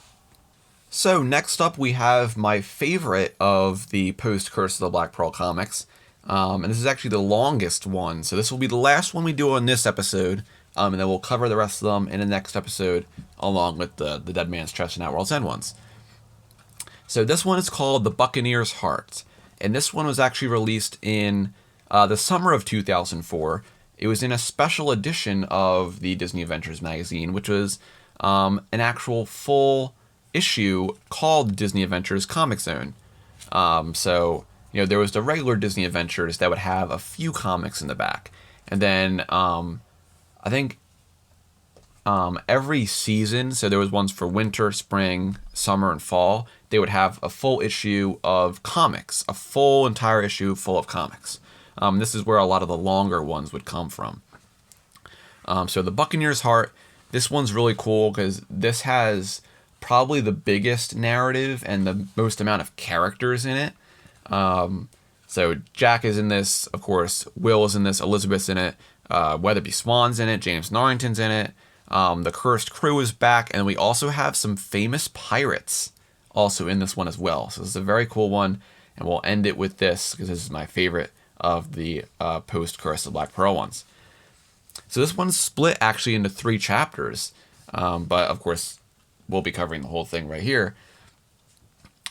S1: So next up we have my favorite of the post-Curse of the Black Pearl comics, and this is actually the longest one, so this will be the last one we do on this episode, and then we'll cover the rest of them in the next episode, along with the Dead Man's Chest and Outworld's End ones. So this one is called The Buccaneer's Heart, and this one was actually released in the summer of 2004, it was in a special edition of the Disney Adventures magazine, which was an actual full issue called Disney Adventures Comic Zone. So, there was the regular Disney Adventures that would have a few comics in the back. And then I think every season, so there was ones for winter, spring, summer, and fall, they would have a full issue of comics, a full entire issue full of comics. This is where a lot of the longer ones would come from. So the Buccaneer's Heart, this one's really cool because this has probably the biggest narrative and the most amount of characters in it. So Jack is in this, of course, Will is in this, Elizabeth's in it, Weatherby Swan's in it, James Norrington's in it, the Cursed Crew is back, and we also have some famous pirates also in this one as well. So this is a very cool one, and we'll end it with this because this is my favorite of the post-Curse of Black Pearl ones. So this one's split actually into 3 chapters, but of course we'll be covering the whole thing right here.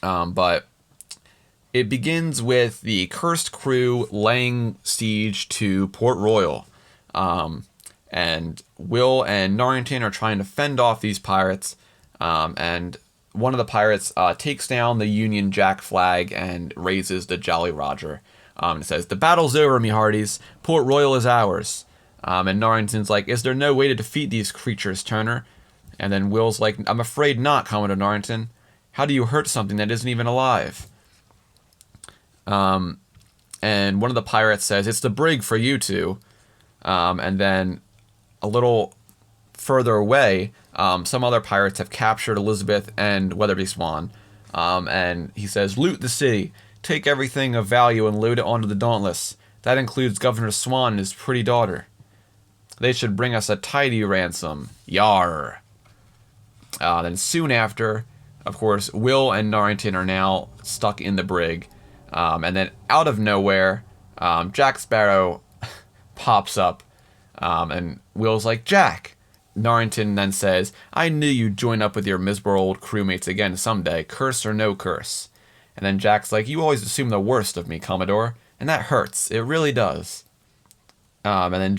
S1: But it begins with the Cursed Crew laying siege to Port Royal, and Will and Norrington are trying to fend off these pirates, and one of the pirates takes down the Union Jack flag and raises the Jolly Roger. It says, "The battle's over, me hearties. Port Royal is ours." And Norrington's like, "Is there no way to defeat these creatures, Turner?" And then Will's like, "I'm afraid not, Commodore Norrington. How do you hurt something that isn't even alive?" And one of the pirates says, "It's the brig for you two." And then a little further away, some other pirates have captured Elizabeth and Weatherby Swan. And he says, "Loot the city. Take everything of value and load it onto the Dauntless. That includes Governor Swan and his pretty daughter. They should bring us a tidy ransom. Yar." Then soon after, of course, Will and Norrington are now stuck in the brig. And then out of nowhere, Jack Sparrow pops up. And Will's like, "Jack." Norrington then says, "I knew you'd join up with your miserable old crewmates again someday, curse or no curse." And then Jack's like, "You always assume the worst of me, Commodore. And that hurts. It really does." And then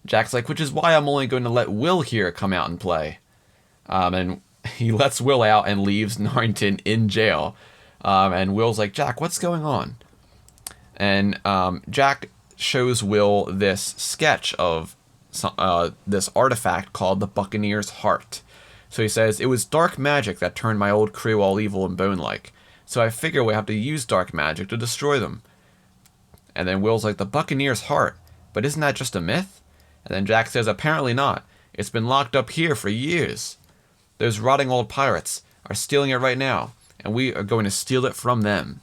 S1: Jack's like, "Which is why I'm only going to let Will here come out and play." And he lets Will out and leaves Norrington in jail. And Will's like, "Jack, what's going on?" And Jack shows Will this sketch of this artifact called the Buccaneer's Heart. So he says, "It was dark magic that turned my old crew all evil and bone-like. So I figure we have to use dark magic to destroy them." And then Will's like, "The Buccaneer's Heart? But isn't that just a myth?" And then Jack says, "Apparently not. It's been locked up here for years. Those rotting old pirates are stealing it right now, and we are going to steal it from them."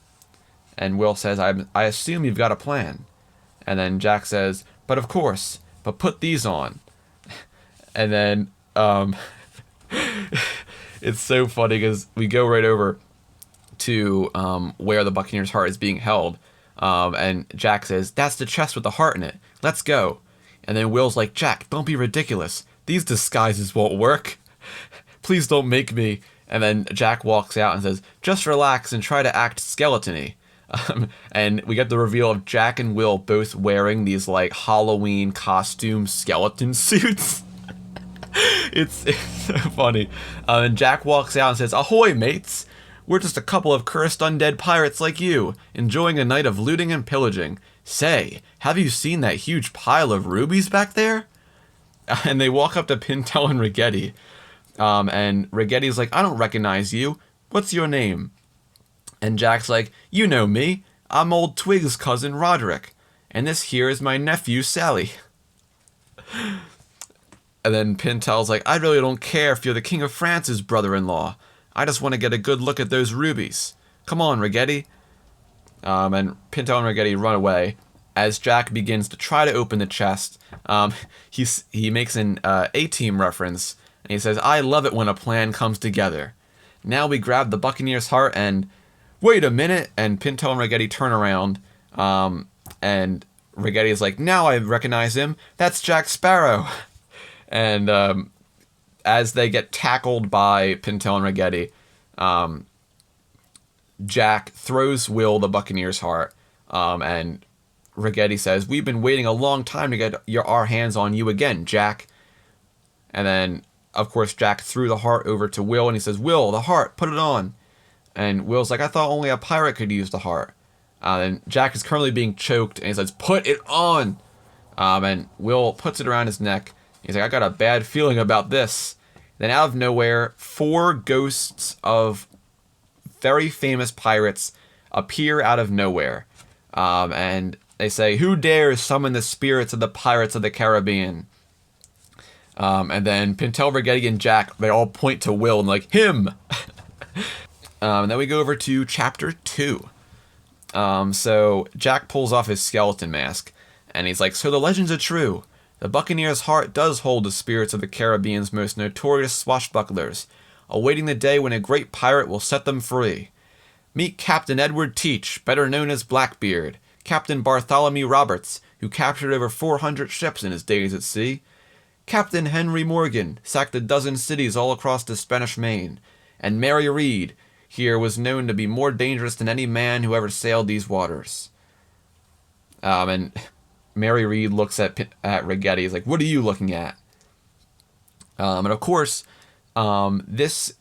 S1: And Will says, I assume you've got a plan." And then Jack says, "But of course, but put these on." And then it's so funny because we go right over to where the Buccaneer's Heart is being held. And Jack says, "That's the chest with the heart in it. Let's go." And then Will's like, "Jack, don't be ridiculous. These disguises won't work. Please don't make me." And then Jack walks out and says, "Just relax and try to act skeleton-y." And we get the reveal of Jack and Will both wearing these like Halloween costume skeleton suits. It's so funny. And Jack walks out and says, "Ahoy, mates. We're just a couple of cursed undead pirates like you, enjoying a night of looting and pillaging. Say, have you seen that huge pile of rubies back there?" And they walk up to Pintel and Rigetti. And Rigetti's like, "I don't recognize you. What's your name?" And Jack's like, "You know me. I'm old Twig's cousin Roderick. And this here is my nephew Sally." And then Pintel's like, "I really don't care if you're the King of France's brother-in-law. I just want to get a good look at those rubies. Come on, Rigetti." And Pintel and Rigetti run away. As Jack begins to try to open the chest, he makes an A-Team reference, and he says, "I love it when a plan comes together. Now we grab the Buccaneer's Heart and..." "Wait a minute!" And Pintel and Rigetti turn around, and Rigetti is like, "Now I recognize him. That's Jack Sparrow." And as they get tackled by Pintel and Rigetti, Jack throws Will the Buccaneer's Heart, and Ragetti says, "We've been waiting a long time to get our hands on you again, Jack." And then, of course, Jack threw the heart over to Will, and he says, "Will, the heart, put it on." And Will's like, "I thought only a pirate could use the heart." And Jack is currently being choked, and he says, "Put it on." And Will puts it around his neck. He's like, "I got a bad feeling about this." Then out of nowhere, 4 ghosts of very famous pirates appear out of nowhere. And they say, "Who dares summon the spirits of the pirates of the Caribbean?" And then Pintel, Ragetti, and Jack, they all point to Will and like, "Him!" And then we go over to chapter 2. So Jack pulls off his skeleton mask, and he's like, "So the legends are true. The Buccaneer's heart does hold the spirits of the Caribbean's most notorious swashbucklers, awaiting the day when a great pirate will set them free. Meet Captain Edward Teach, better known as Blackbeard, Captain Bartholomew Roberts, who captured over 400 ships in his days at sea, Captain Henry Morgan, sacked a dozen cities all across the Spanish Main, and Mary Read, here was known to be more dangerous than any man who ever sailed these waters." And Mary Read looks at Ragetti. He's like, "What are you looking at?" And of course, this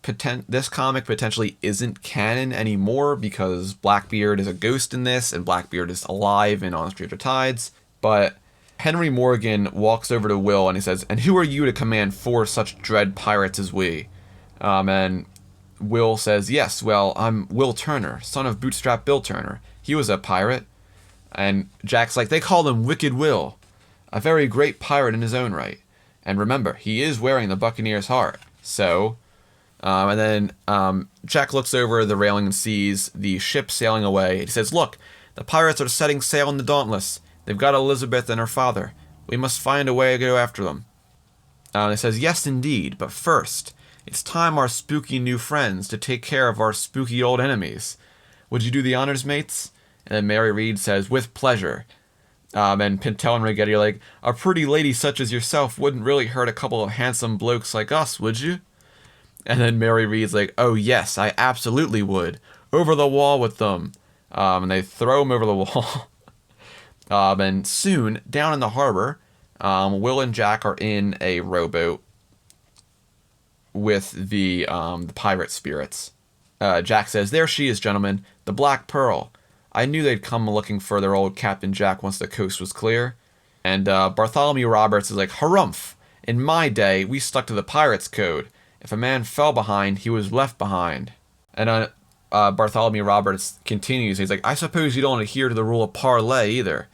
S1: comic potentially isn't canon anymore because Blackbeard is a ghost in this, and Blackbeard is alive and on Stranger Tides. But Henry Morgan walks over to Will and he says, "And who are you to command 4 such dread pirates as we?" And Will says, "Yes, well, I'm Will Turner, son of Bootstrap Bill Turner. He was a pirate." And Jack's like, "They call him Wicked Will, a very great pirate in his own right. And remember, he is wearing the Buccaneer's heart." So, and then Jack looks over the railing and sees the ship sailing away. He says, "Look, the pirates are setting sail in the Dauntless. They've got Elizabeth and her father. We must find a way to go after them." And it says, "Yes, indeed, but first, it's time our spooky new friends to take care of our spooky old enemies. Would you do the honors, mates?" And then Mary Read says, "With pleasure." And Pintel and Ragetti are like, "A pretty lady such as yourself wouldn't really hurt a couple of handsome blokes like us, would you?" And then Mary Read's like, "Oh yes, I absolutely would. Over the wall with them." And they throw him over the wall. And soon, down in the harbor, Will and Jack are in a rowboat with the pirate spirits. Jack says, "There she is, gentlemen, the Black Pearl. I knew they'd come looking for their old Captain Jack once the coast was clear." And Bartholomew Roberts is like, "Harumph! In my day, we stuck to the pirate's code. If a man fell behind, he was left behind." And Bartholomew Roberts continues. He's like, "I suppose you don't adhere to the rule of parley either,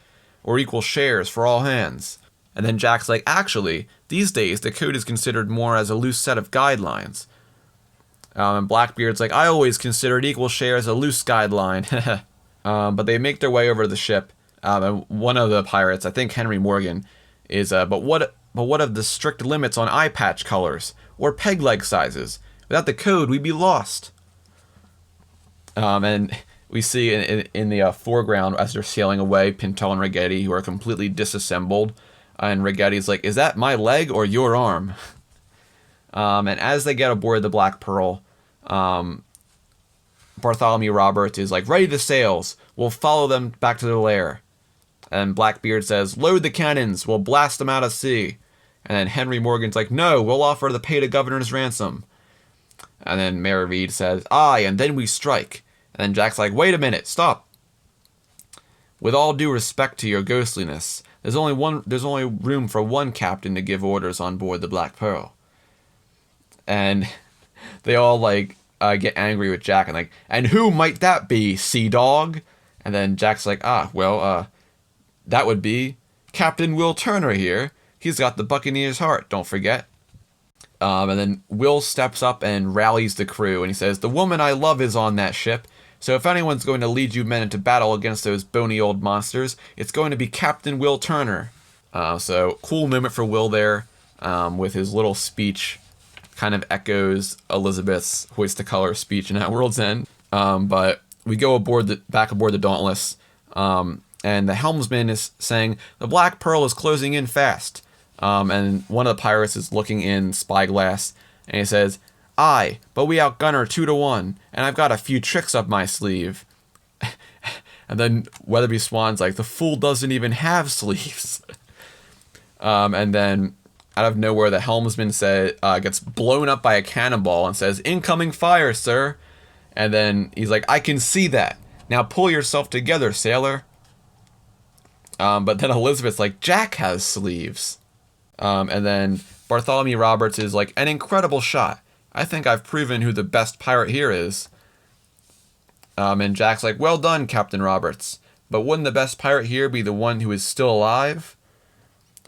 S1: or equal shares for all hands." And then Jack's like, "Actually, these days the code is considered more as a loose set of guidelines." And Blackbeard's like, "I always considered equal shares a loose guideline." But they make their way over to the ship. And one of the pirates, I think Henry Morgan, is, but what of the strict limits on eye patch colors or peg leg sizes? Without the code, we'd be lost. And we see in the foreground as they're sailing away, Pintel and Ragetti, who are completely disassembled. And Ragetti's like, "Is that my leg or your arm?" And as they get aboard the Black Pearl, Bartholomew Roberts is like, "Ready the sails. We'll follow them back to their lair." And Blackbeard says, "Load the cannons. We'll blast them out at sea." And then Henry Morgan's like, "No, we'll offer to pay the governor's ransom." And then Mary Read says, "Aye, and then we strike." And then Jack's like, "Wait a minute, stop. With all due respect to your ghostliness, there's only room for one captain to give orders on board the Black Pearl." And they all get angry with Jack and like, "And who might that be, sea dog?" And then Jack's like, "That would be Captain Will Turner here. He's got the Buccaneer's heart, don't forget." And then Will steps up and rallies the crew, and he says, "The woman I love is on that ship, so if anyone's going to lead you men into battle against those bony old monsters, it's going to be Captain Will Turner." So cool moment for Will there, with his little speech. Kind of echoes Elizabeth's hoist the color speech in At World's End. But we go back aboard the Dauntless, and the helmsman is saying, "The Black Pearl is closing in fast." And one of the pirates is looking in spyglass, and he says, "Aye, but we outgun her 2-1, and I've got a few tricks up my sleeve." And then Weatherby Swan's like, the fool doesn't even have sleeves. And then out of nowhere, the helmsman gets blown up by a cannonball and says, incoming fire, sir. And then he's like, I can see that. Now pull yourself together, sailor. But then Elizabeth's like, Jack has sleeves. And then Bartholomew Roberts is like, an incredible shot. I think I've proven who the best pirate here is. And Jack's like, well done, Captain Roberts. But wouldn't the best pirate here be the one who is still alive?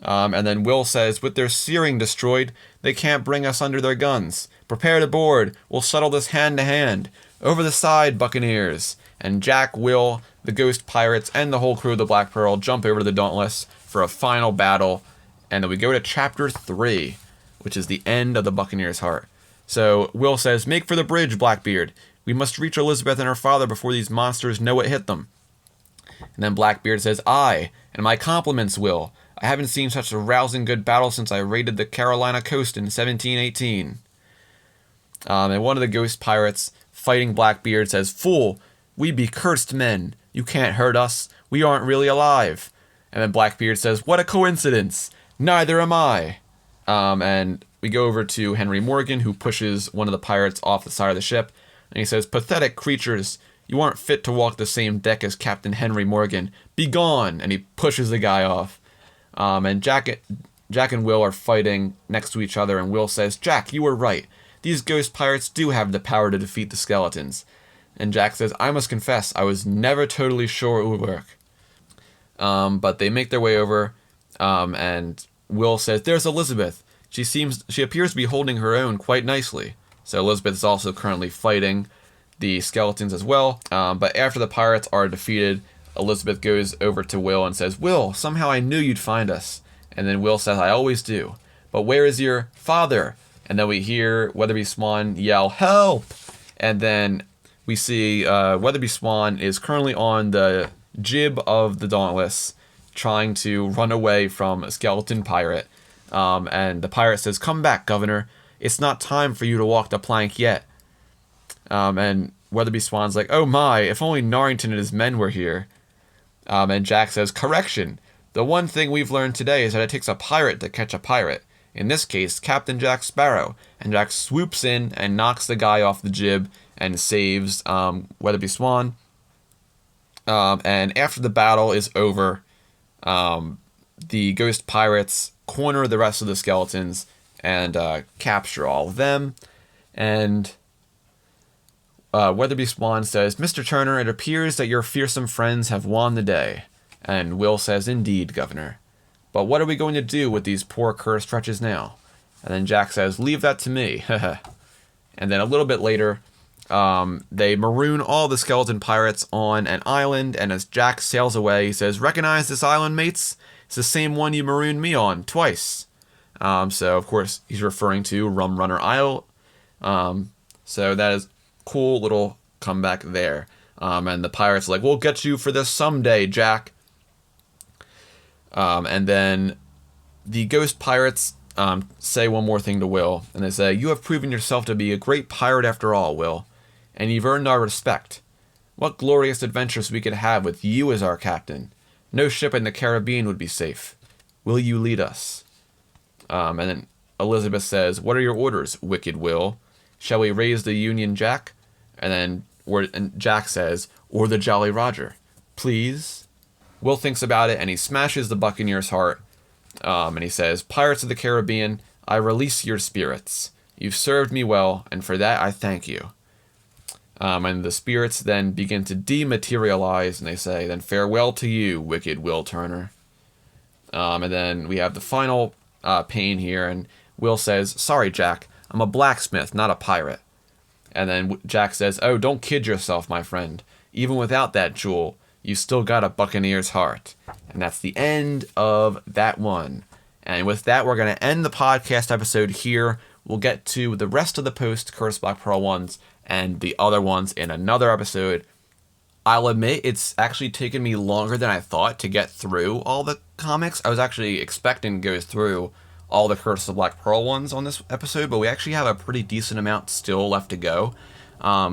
S1: And then Will says, with their steering destroyed, they can't bring us under their guns. Prepare to board. We'll settle this hand to hand. Over the side, Buccaneers. And Jack, Will, the ghost pirates, and the whole crew of the Black Pearl jump over to the Dauntless for a final battle. And then we go to Chapter 3, which is the end of the Buccaneer's heart. So Will says, make for the bridge, Blackbeard. We must reach Elizabeth and her father before these monsters know what hit them. And then Blackbeard says, aye, and my compliments, Will. I haven't seen such a rousing good battle since I raided the Carolina coast in 1718. And one of the ghost pirates fighting Blackbeard says, fool, we be cursed men. You can't hurt us. We aren't really alive. And then Blackbeard says, what a coincidence. Neither am I. And we go over to Henry Morgan, who pushes one of the pirates off the side of the ship. And he says, pathetic creatures, you aren't fit to walk the same deck as Captain Henry Morgan. Be gone! And he pushes the guy off. And Jack and Will are fighting next to each other, and Will says, Jack, you were right. These ghost pirates do have the power to defeat the skeletons. And Jack says, I must confess, I was never totally sure it would work. But they make their way over, and Will says, there's Elizabeth. She appears to be holding her own quite nicely. So Elizabeth is also currently fighting the skeletons as well. But after the pirates are defeated, Elizabeth goes over to Will and says, Will, somehow I knew you'd find us. And then Will says, I always do. But where is your father? And then we hear Weatherby Swan yell, help! And then we see Weatherby Swan is currently on the jib of the Dauntless, trying to run away from a skeleton pirate. And the pirate says, come back, Governor. It's not time for you to walk the plank yet. And Weatherby Swan's like, oh my, if only Norrington and his men were here. And Jack says, correction. The one thing we've learned today is that it takes a pirate to catch a pirate. In this case, Captain Jack Sparrow. And Jack swoops in and knocks the guy off the jib and saves Weatherby Swan. And after the battle is over, the ghost pirates corner the rest of the skeletons and capture all of them. And Weatherby Swan says, Mr. Turner, it appears that your fearsome friends have won the day. And Will says, indeed, Governor. But what are we going to do with these poor cursed wretches now? And then Jack says, leave that to me. And then a little bit later, they maroon all the skeleton pirates on an island, and as Jack sails away, he says, recognize this island, mates? It's the same one you marooned me on, twice. So, of course, he's referring to Rum Runner Isle. So that is cool little comeback there. And the pirates are like, we'll get you for this someday, Jack. And then the ghost pirates say one more thing to Will, and they say, you have proven yourself to be a great pirate after all, Will, and you've earned our respect. What glorious adventures we could have with you as our captain. No ship in the Caribbean would be safe. Will you lead us? And then Elizabeth says, what are your orders, wicked Will? Shall we raise the Union Jack? And then Jack says, or the Jolly Roger. Please? Will thinks about it, and he smashes the Buccaneer's heart. And he says, Pirates of the Caribbean, I release your spirits. You've served me well, and for that I thank you. And the spirits then begin to dematerialize, and they say, then farewell to you, wicked Will Turner. And then we have the final pane here, and Will says, sorry, Jack, I'm a blacksmith, not a pirate. And then Jack says, oh, don't kid yourself, my friend. Even without that jewel, you still got a Buccaneer's heart. And that's the end of that one. And with that, we're going to end the podcast episode here. We'll get to the rest of the post-Curse Black Pearl ones and the other ones in another episode. I'll admit, it's actually taken me longer than I thought to get through all the comics. I was actually expecting to go through all the Curse of Black Pearl ones on this episode, but we actually have a pretty decent amount still left to go.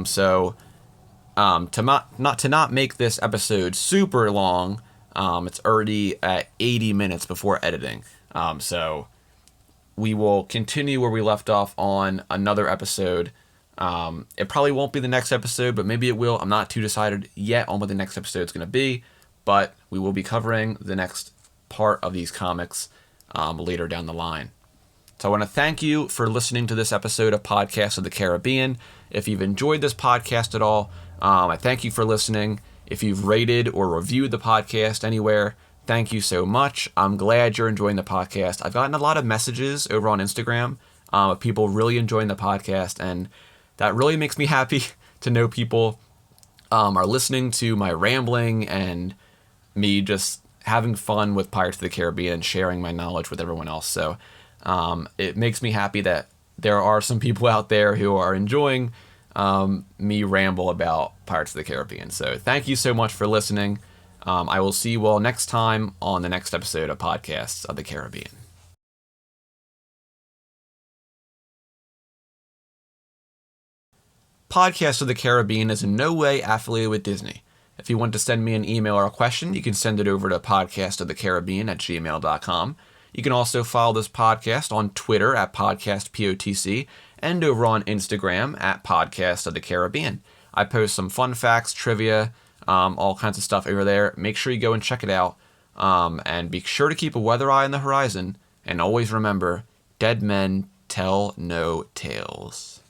S1: So To not make this episode super long, it's already at 80 minutes before editing. So we will continue where we left off on another episode. It probably won't be the next episode, but maybe it will. I'm not too decided yet on what the next episode is going to be, but we will be covering the next part of these comics later down the line. So I want to thank you for listening to this episode of Podcast of the Caribbean. If you've enjoyed this podcast at all, I thank you for listening. If you've rated or reviewed the podcast anywhere, thank you so much. I'm glad you're enjoying the podcast. I've gotten a lot of messages over on Instagram of people really enjoying the podcast, and that really makes me happy to know people are listening to my rambling and me just having fun with Pirates of the Caribbean and sharing my knowledge with everyone else. So it makes me happy that there are some people out there who are enjoying me ramble about Pirates of the Caribbean. So thank you so much for listening. I will see you all next time on the next episode of Podcasts of the Caribbean. Podcast of the Caribbean is in no way affiliated with Disney. If you want to send me an email or a question, you can send it over to podcastofthecaribbean@gmail.com. You can also follow this podcast on Twitter at podcastpotc and over on Instagram at Podcast of the Caribbean. I post some fun facts, trivia, all kinds of stuff over there. Make sure you go and check it out. And be sure to keep a weather eye on the horizon. And always remember, dead men tell no tales.